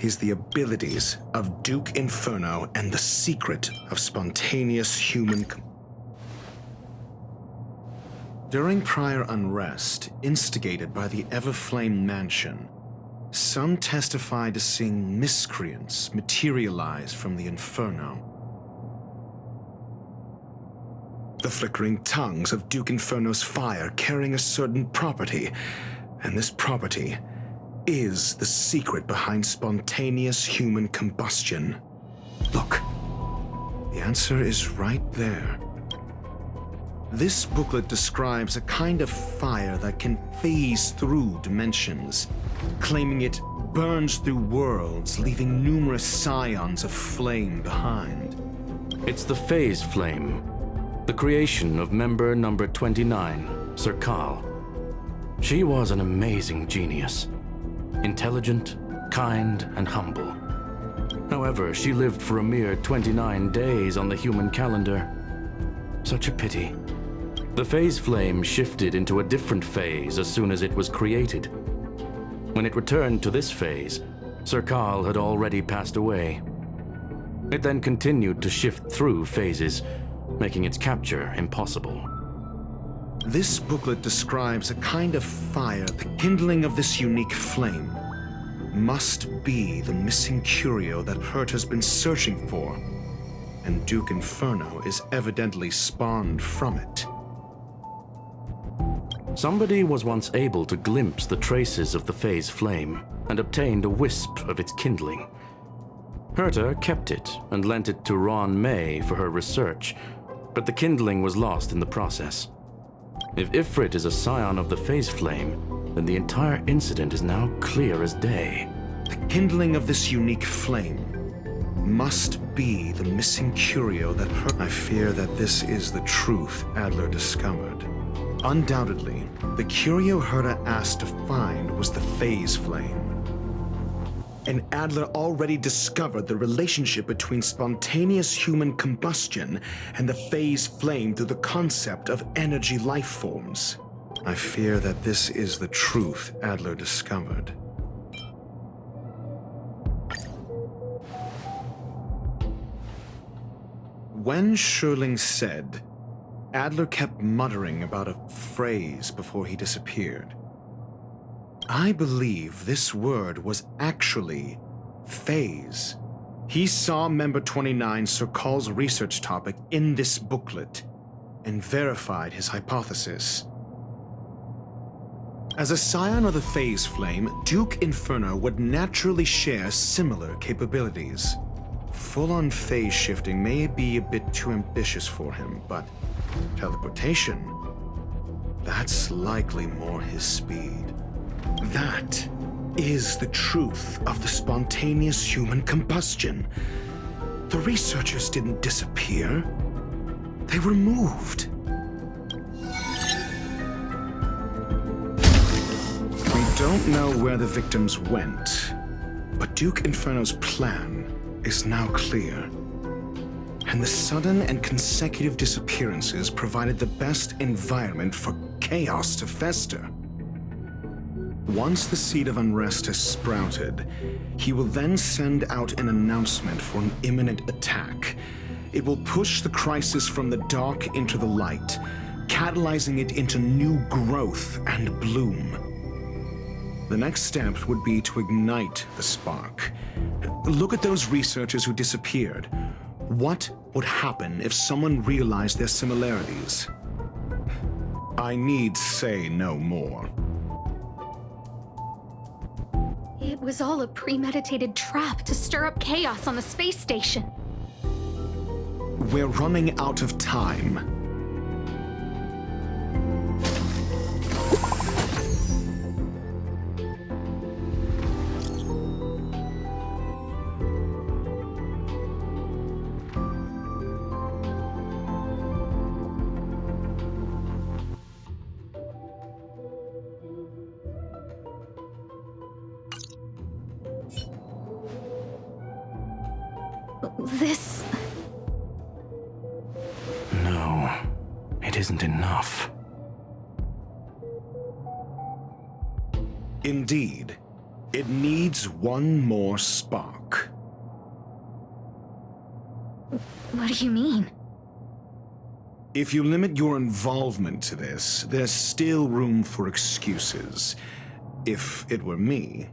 is the abilities of Duke Inferno and the secret of spontaneous human During prior unrest, instigated by the Everflame Mansion, some testified to seeing miscreants materialize from the Inferno. The flickering tongues of Duke Inferno's fire carrying a certain property, and this property is the secret behind spontaneous human combustion. Look, the answer is right there. This booklet describes a kind of fire that can phase through dimensions, claiming it burns through worlds, leaving numerous scions of flame behind. It's the phase flame, the creation of member number 29, Sir Kal. She was an amazing genius. Intelligent, kind, and humble. However, she lived for a mere 29 days on the human calendar. Such a pity. The phase flame shifted into a different phase as soon as it was created. When it returned to this phase, Sir Kal had already passed away. It then continued to shift through phases, making its capture impossible. This booklet describes a kind of fire. The kindling of this unique flame must be the missing curio that Hurt has been searching for, and Duke Inferno is evidently spawned from it. Somebody was once able to glimpse the traces of the phase flame and obtained a wisp of its kindling. Herta kept it and lent it to Ron May for her research, but the kindling was lost in the process. If Ifrit is a scion of the phase flame, then the entire incident is now clear as day. The kindling of this unique flame must be the missing curio that Herta... I fear that this is the truth Adler discovered. Undoubtedly, the curio Herta asked to find was the phase flame. And Adler already discovered the relationship between spontaneous human combustion and the phase flame through the concept of energy life forms. I fear that this is the truth Adler discovered. When Schurling said, Adler kept muttering about a phrase before he disappeared. I believe this word was actually phase. He saw member 29 Sir Kal's research topic in this booklet and verified his hypothesis. As a scion of the phase flame, Duke Inferno would naturally share similar capabilities. Full-on phase shifting may be a bit too ambitious for him, but teleportation, that's likely more his speed. That is the truth of the spontaneous human combustion. The researchers didn't disappear. They were moved. We don't know where the victims went, but Duke Inferno's plan is now clear. And the sudden and consecutive disappearances provided the best environment for chaos to fester. Once the seed of unrest has sprouted, he will then send out an announcement for an imminent attack. It will push the crisis from the dark into the light, catalyzing it into new growth and bloom. The next step would be to ignite the spark. Look at those researchers who disappeared. What would happen if someone realized their similarities? I need say no more. It was all a premeditated trap to stir up chaos on the space station. We're running out of time. This... No, it isn't enough. Indeed, it needs one more spark. What do you mean? If you limit your involvement to this, there's still room for excuses. If it were me,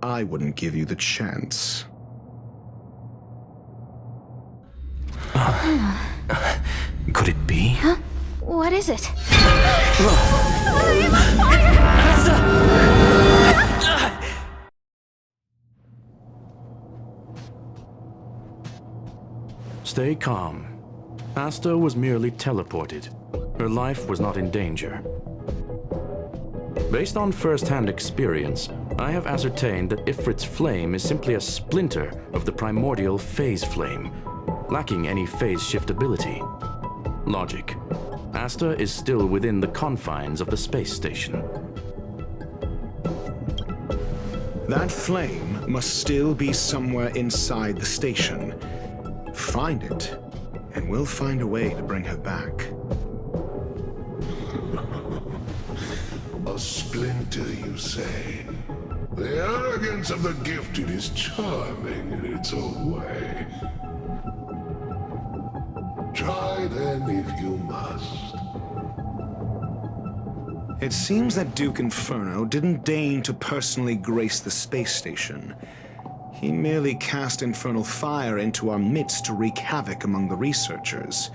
I wouldn't give you the chance. Could it be? Huh? What is it? Stay calm. Asta was merely teleported. Her life was not in danger. Based on first-hand experience, I have ascertained that Ifrit's flame is simply a splinter of the primordial phase flame, lacking any phase shift ability. Logic. Asta is still within the confines of the space station. That flame must still be somewhere inside the station. Find it, and we'll find a way to bring her back. A splinter, you say? The arrogance of the gifted is charming in its own way. Try then if you must. It seems that Duke Inferno didn't deign to personally grace the space station. He merely cast infernal fire into our midst to wreak havoc among the researchers.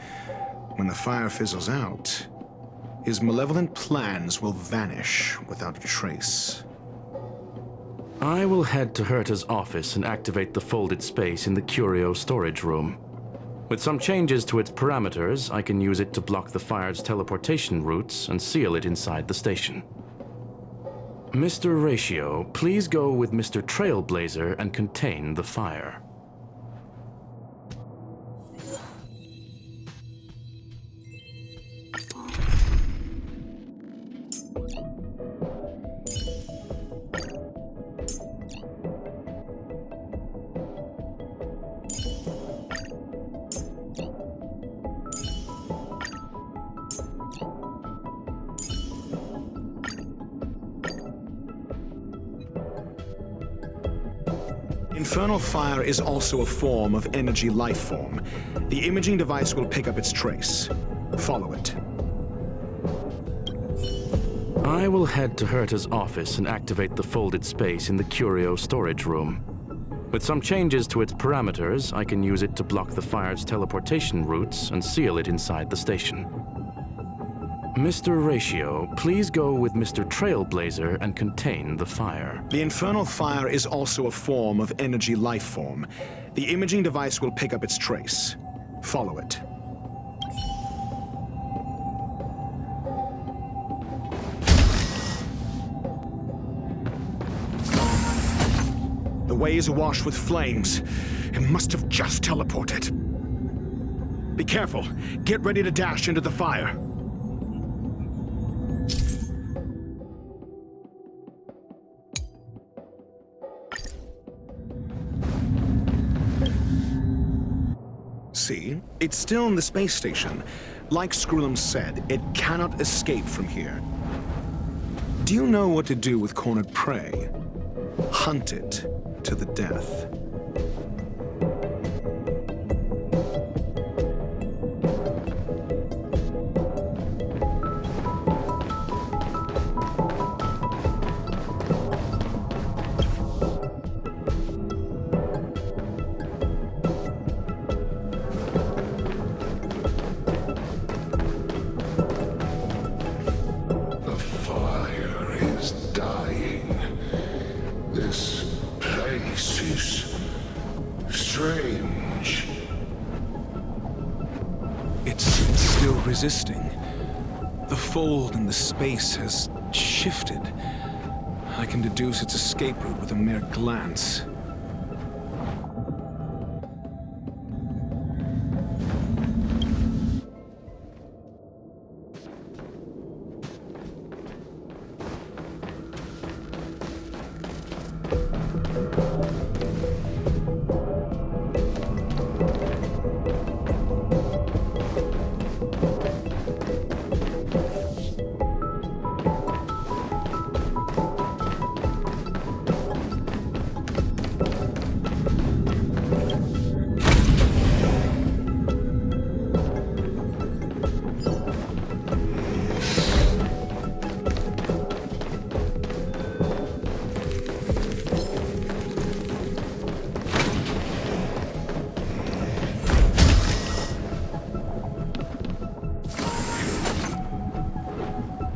When the fire fizzles out, his malevolent plans will vanish without a trace. I will head to Herta's office and activate the folded space in the curio storage room. With some changes to its parameters, I can use it to block the fire's teleportation routes and seal it inside the station. Mr. Ratio, please go with Mr. Trailblazer and contain the fire. Infernal fire is also a form of energy life form. The imaging device will pick up its trace. Follow it. I will head to Herta's office and activate the folded space in the curio storage room. With some changes to its parameters, I can use it to block the fire's teleportation routes and seal it inside the station. Mr. Ratio, please go with Mr. Trailblazer and contain the fire. The infernal fire is also a form of energy life form. The imaging device will pick up its trace. Follow it. The way is awash with flames. It must have just teleported. Be careful. Get ready to dash into the fire. See? It's still in the space station. Like Skrullum said, it cannot escape from here. Do you know what to do with cornered prey? Hunt it to the death. The fire is dying. This place is strange. It's still resisting. The fold in the space has shifted. I can deduce its escape route with a mere glance.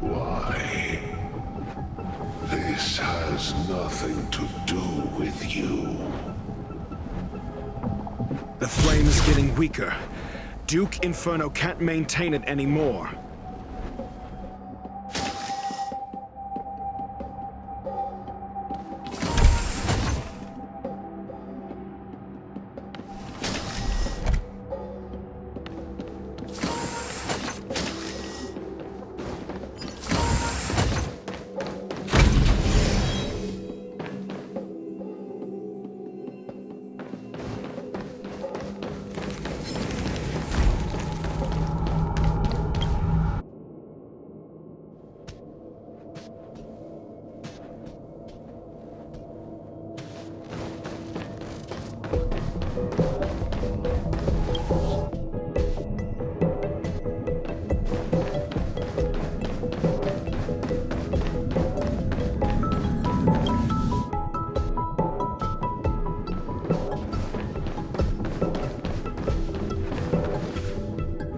Why? This has nothing to do with you. The flame is getting weaker. Duke Inferno can't maintain it anymore.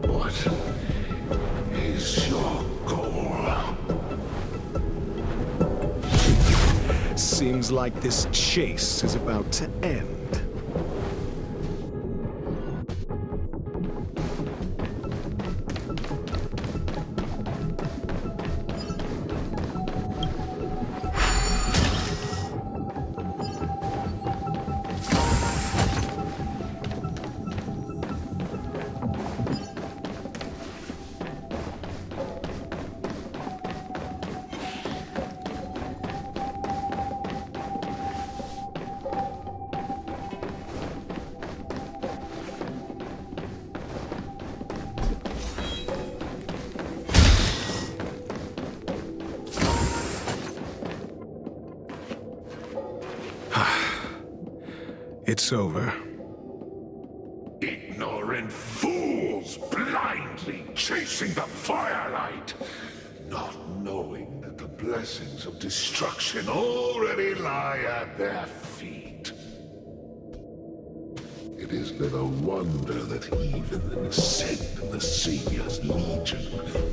What is your goal? Seems like this chase is about to end. It's over. Ignorant fools blindly chasing the firelight, not knowing that the blessings of destruction already lie at their feet. It is little wonder that even the descent of the Savior's Legion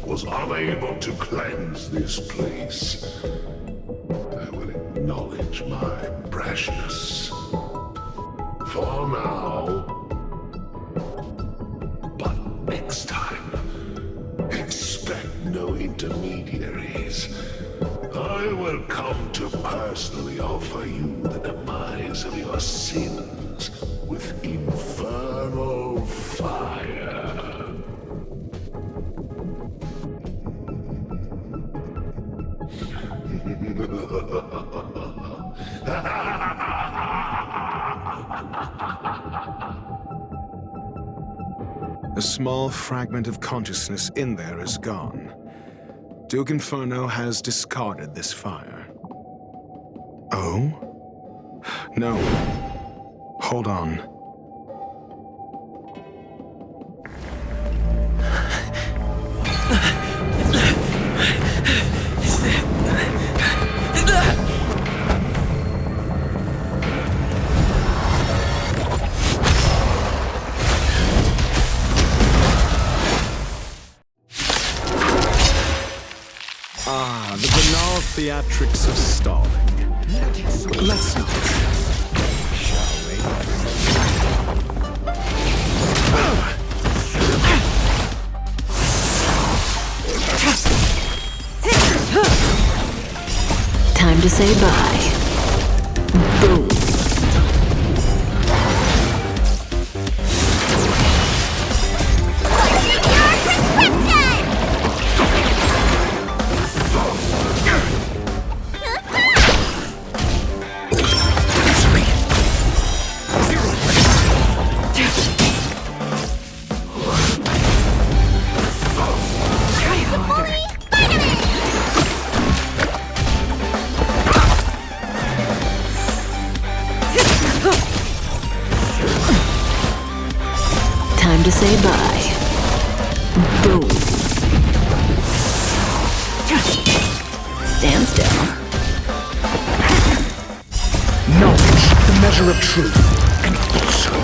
was unable to cleanse this place. I will acknowledge my brashness. For now. But next time, expect no intermediaries. I will come to personally offer you the demise of your sins with infernal fire. A small fragment of consciousness in there is gone. Duke Inferno has discarded this fire. Oh? No. Hold on. The banal theatrics of stalling. Let's not, shall we? Time to say bye. Boom. Time to say bye. Boom. Stand still. Knowledge, the measure of truth and falsehood.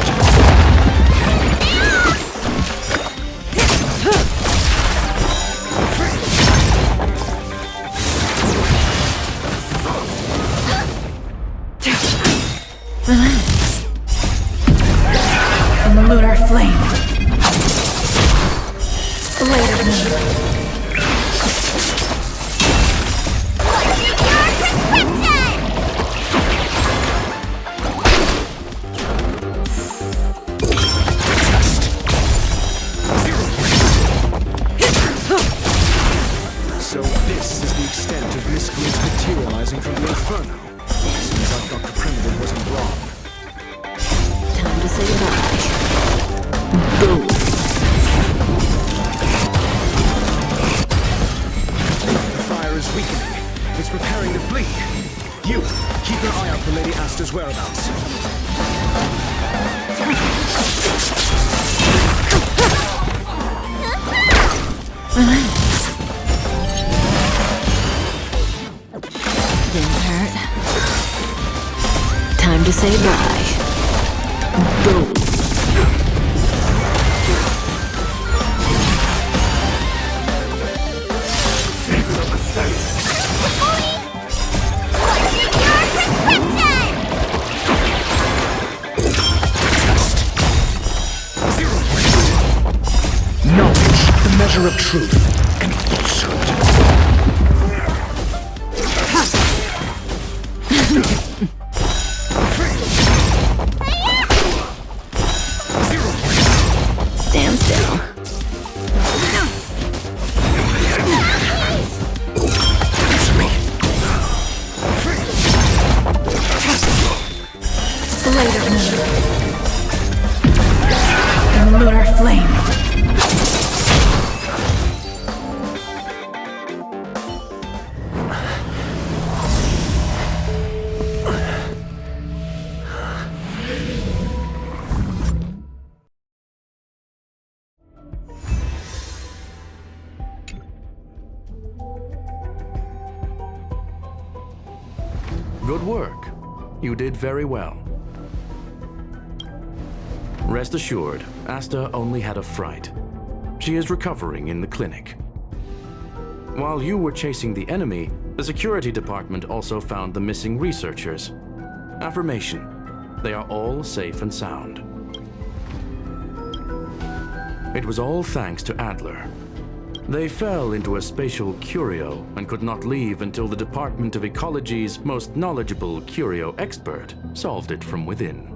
In the lunar flame. Later. So this is the extent of miscreants materializing from the Inferno. Seems like Dr. Primitive wasn't wrong. Time to say bye. Boom. The fire is weakening. It's preparing to flee. You, keep your eye out for Lady Asta's whereabouts. Didn't hurt. Time to say bye. Boom. Knowledge, the measure of truth and falsehood. Stand still. Later. In the lunar flame. Good work. You did very well. Rest assured, Asta only had a fright. She is recovering in the clinic. While you were chasing the enemy, the security department also found the missing researchers. Affirmation: they are all safe and sound. It was all thanks to Adler. They fell into a spatial curio and could not leave until the Department of Ecology's most knowledgeable curio expert solved it from within.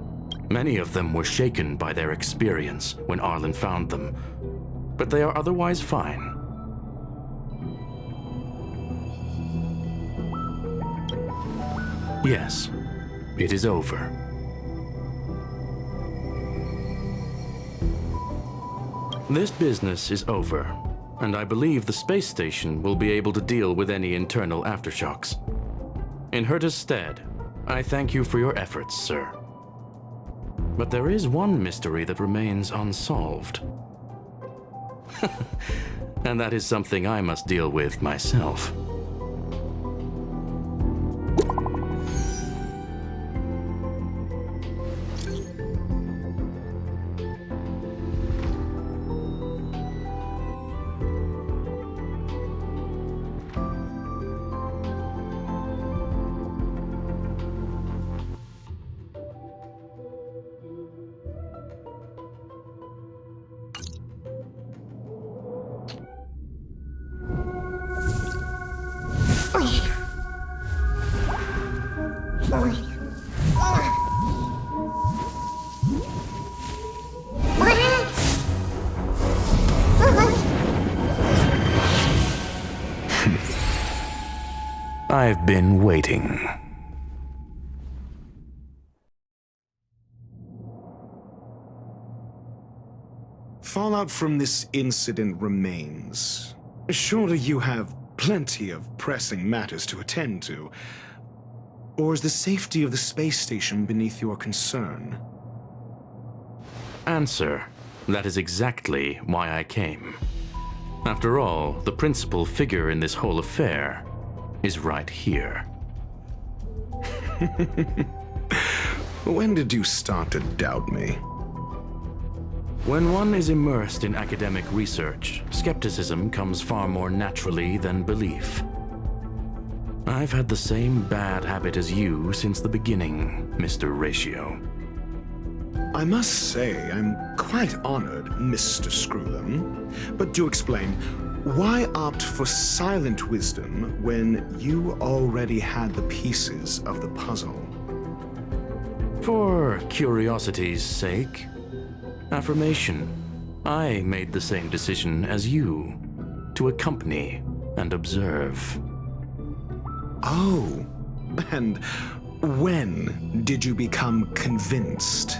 Many of them were shaken by their experience when Arlen found them, but they are otherwise fine. Yes, it is over. This business is over. and I believe the space station will be able to deal with any internal aftershocks. In Herta's stead, I thank you for your efforts, sir. But there is one mystery that remains unsolved. And that is something I must deal with myself. I've been waiting. Fallout from this incident remains. Surely you have plenty of pressing matters to attend to. Or is the safety of the space station beneath your concern? Answer. That is exactly why I came. After all, the principal figure in this whole affair is right here. When did you start to doubt me? When one is immersed in academic research, skepticism comes far more naturally than belief. I've had the same bad habit as you since the beginning, Mr. Ratio. I must say, I'm quite honored, Mr. Screwlum. But do explain, why opt for silent wisdom when you already had the pieces of the puzzle? For curiosity's sake. Affirmation. I made the same decision as you, to accompany and observe. Oh, and when did you become convinced?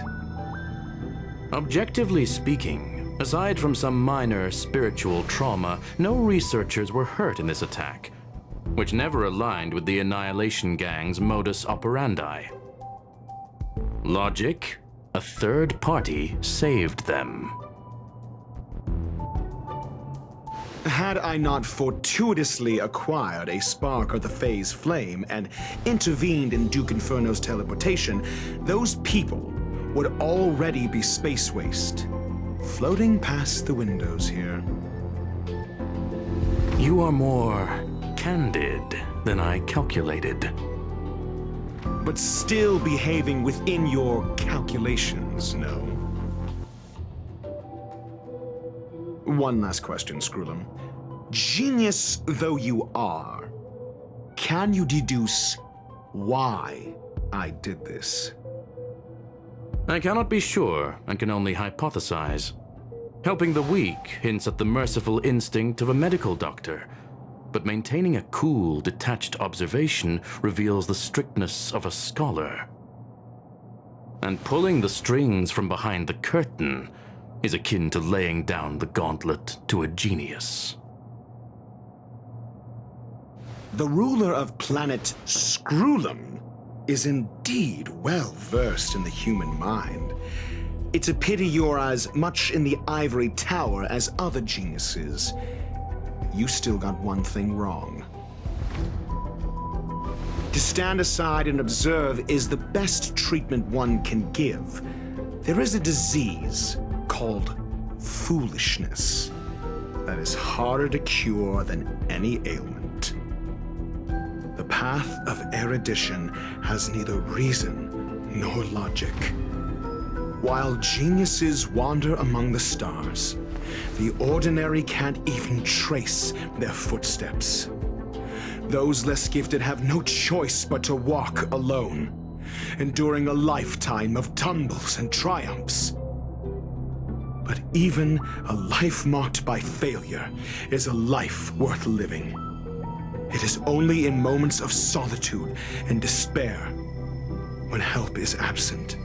Objectively speaking, aside from some minor spiritual trauma, no researchers were hurt in this attack, which never aligned with the Annihilation Gang's modus operandi. Logic? A third party saved them. Had I not fortuitously acquired a spark of the phase flame and intervened in Duke Inferno's teleportation, those people would already be space waste, floating past the windows here. You are more candid than I calculated. But still behaving within your calculations, no? One last question, Screwlum. Genius though you are, can you deduce why I did this? I cannot be sure and can only hypothesize. Helping the weak hints at the merciful instinct of a medical doctor, but maintaining a cool, detached observation reveals the strictness of a scholar. And pulling the strings from behind the curtain is akin to laying down the gauntlet to a genius. The ruler of planet Screwlum is indeed well versed in the human mind. It's a pity you're as much in the ivory tower as other geniuses. You still got one thing wrong. To stand aside and observe is the best treatment one can give. There is a disease called foolishness that is harder to cure than any ailment. The path of erudition has neither reason nor logic. While geniuses wander among the stars, the ordinary can't even trace their footsteps. Those less gifted have no choice but to walk alone, enduring a lifetime of tumbles and triumphs. But even a life marked by failure is a life worth living. It is only in moments of solitude and despair, when help is absent,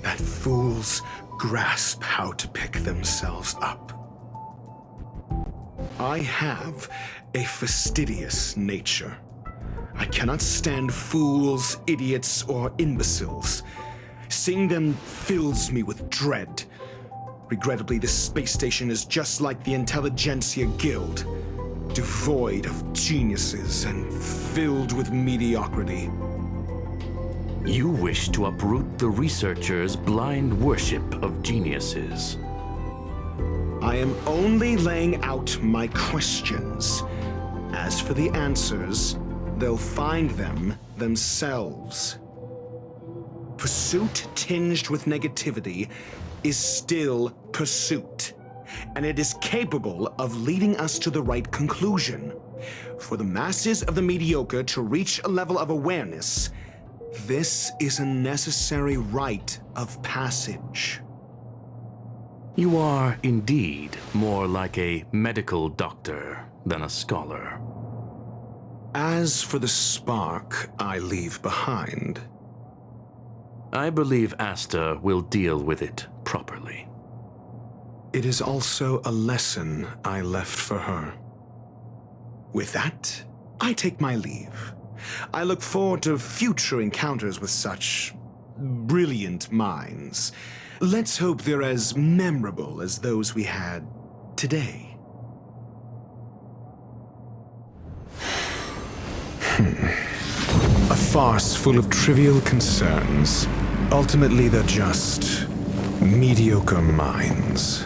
that fools grasp how to pick themselves up. I have a fastidious nature. I cannot stand fools, idiots, or imbeciles. Seeing them fills me with dread. Regrettably, this space station is just like the Intelligentsia Guild, devoid of geniuses and filled with mediocrity. You wish to uproot the researchers' blind worship of geniuses. I am only laying out my questions. As for the answers, they'll find them themselves. Pursuit tinged with negativity is still pursuit, and it is capable of leading us to the right conclusion. For the masses of the mediocre to reach a level of awareness, this is a necessary rite of passage. You are indeed more like a medical doctor than a scholar. As for the spark I leave behind, I believe Asta will deal with it properly. it is also a lesson I left for her. With that, I take my leave. I look forward to future encounters with such brilliant minds. Let's hope they're as memorable as those we had today. A farce full of trivial concerns. Ultimately, they're just mediocre minds.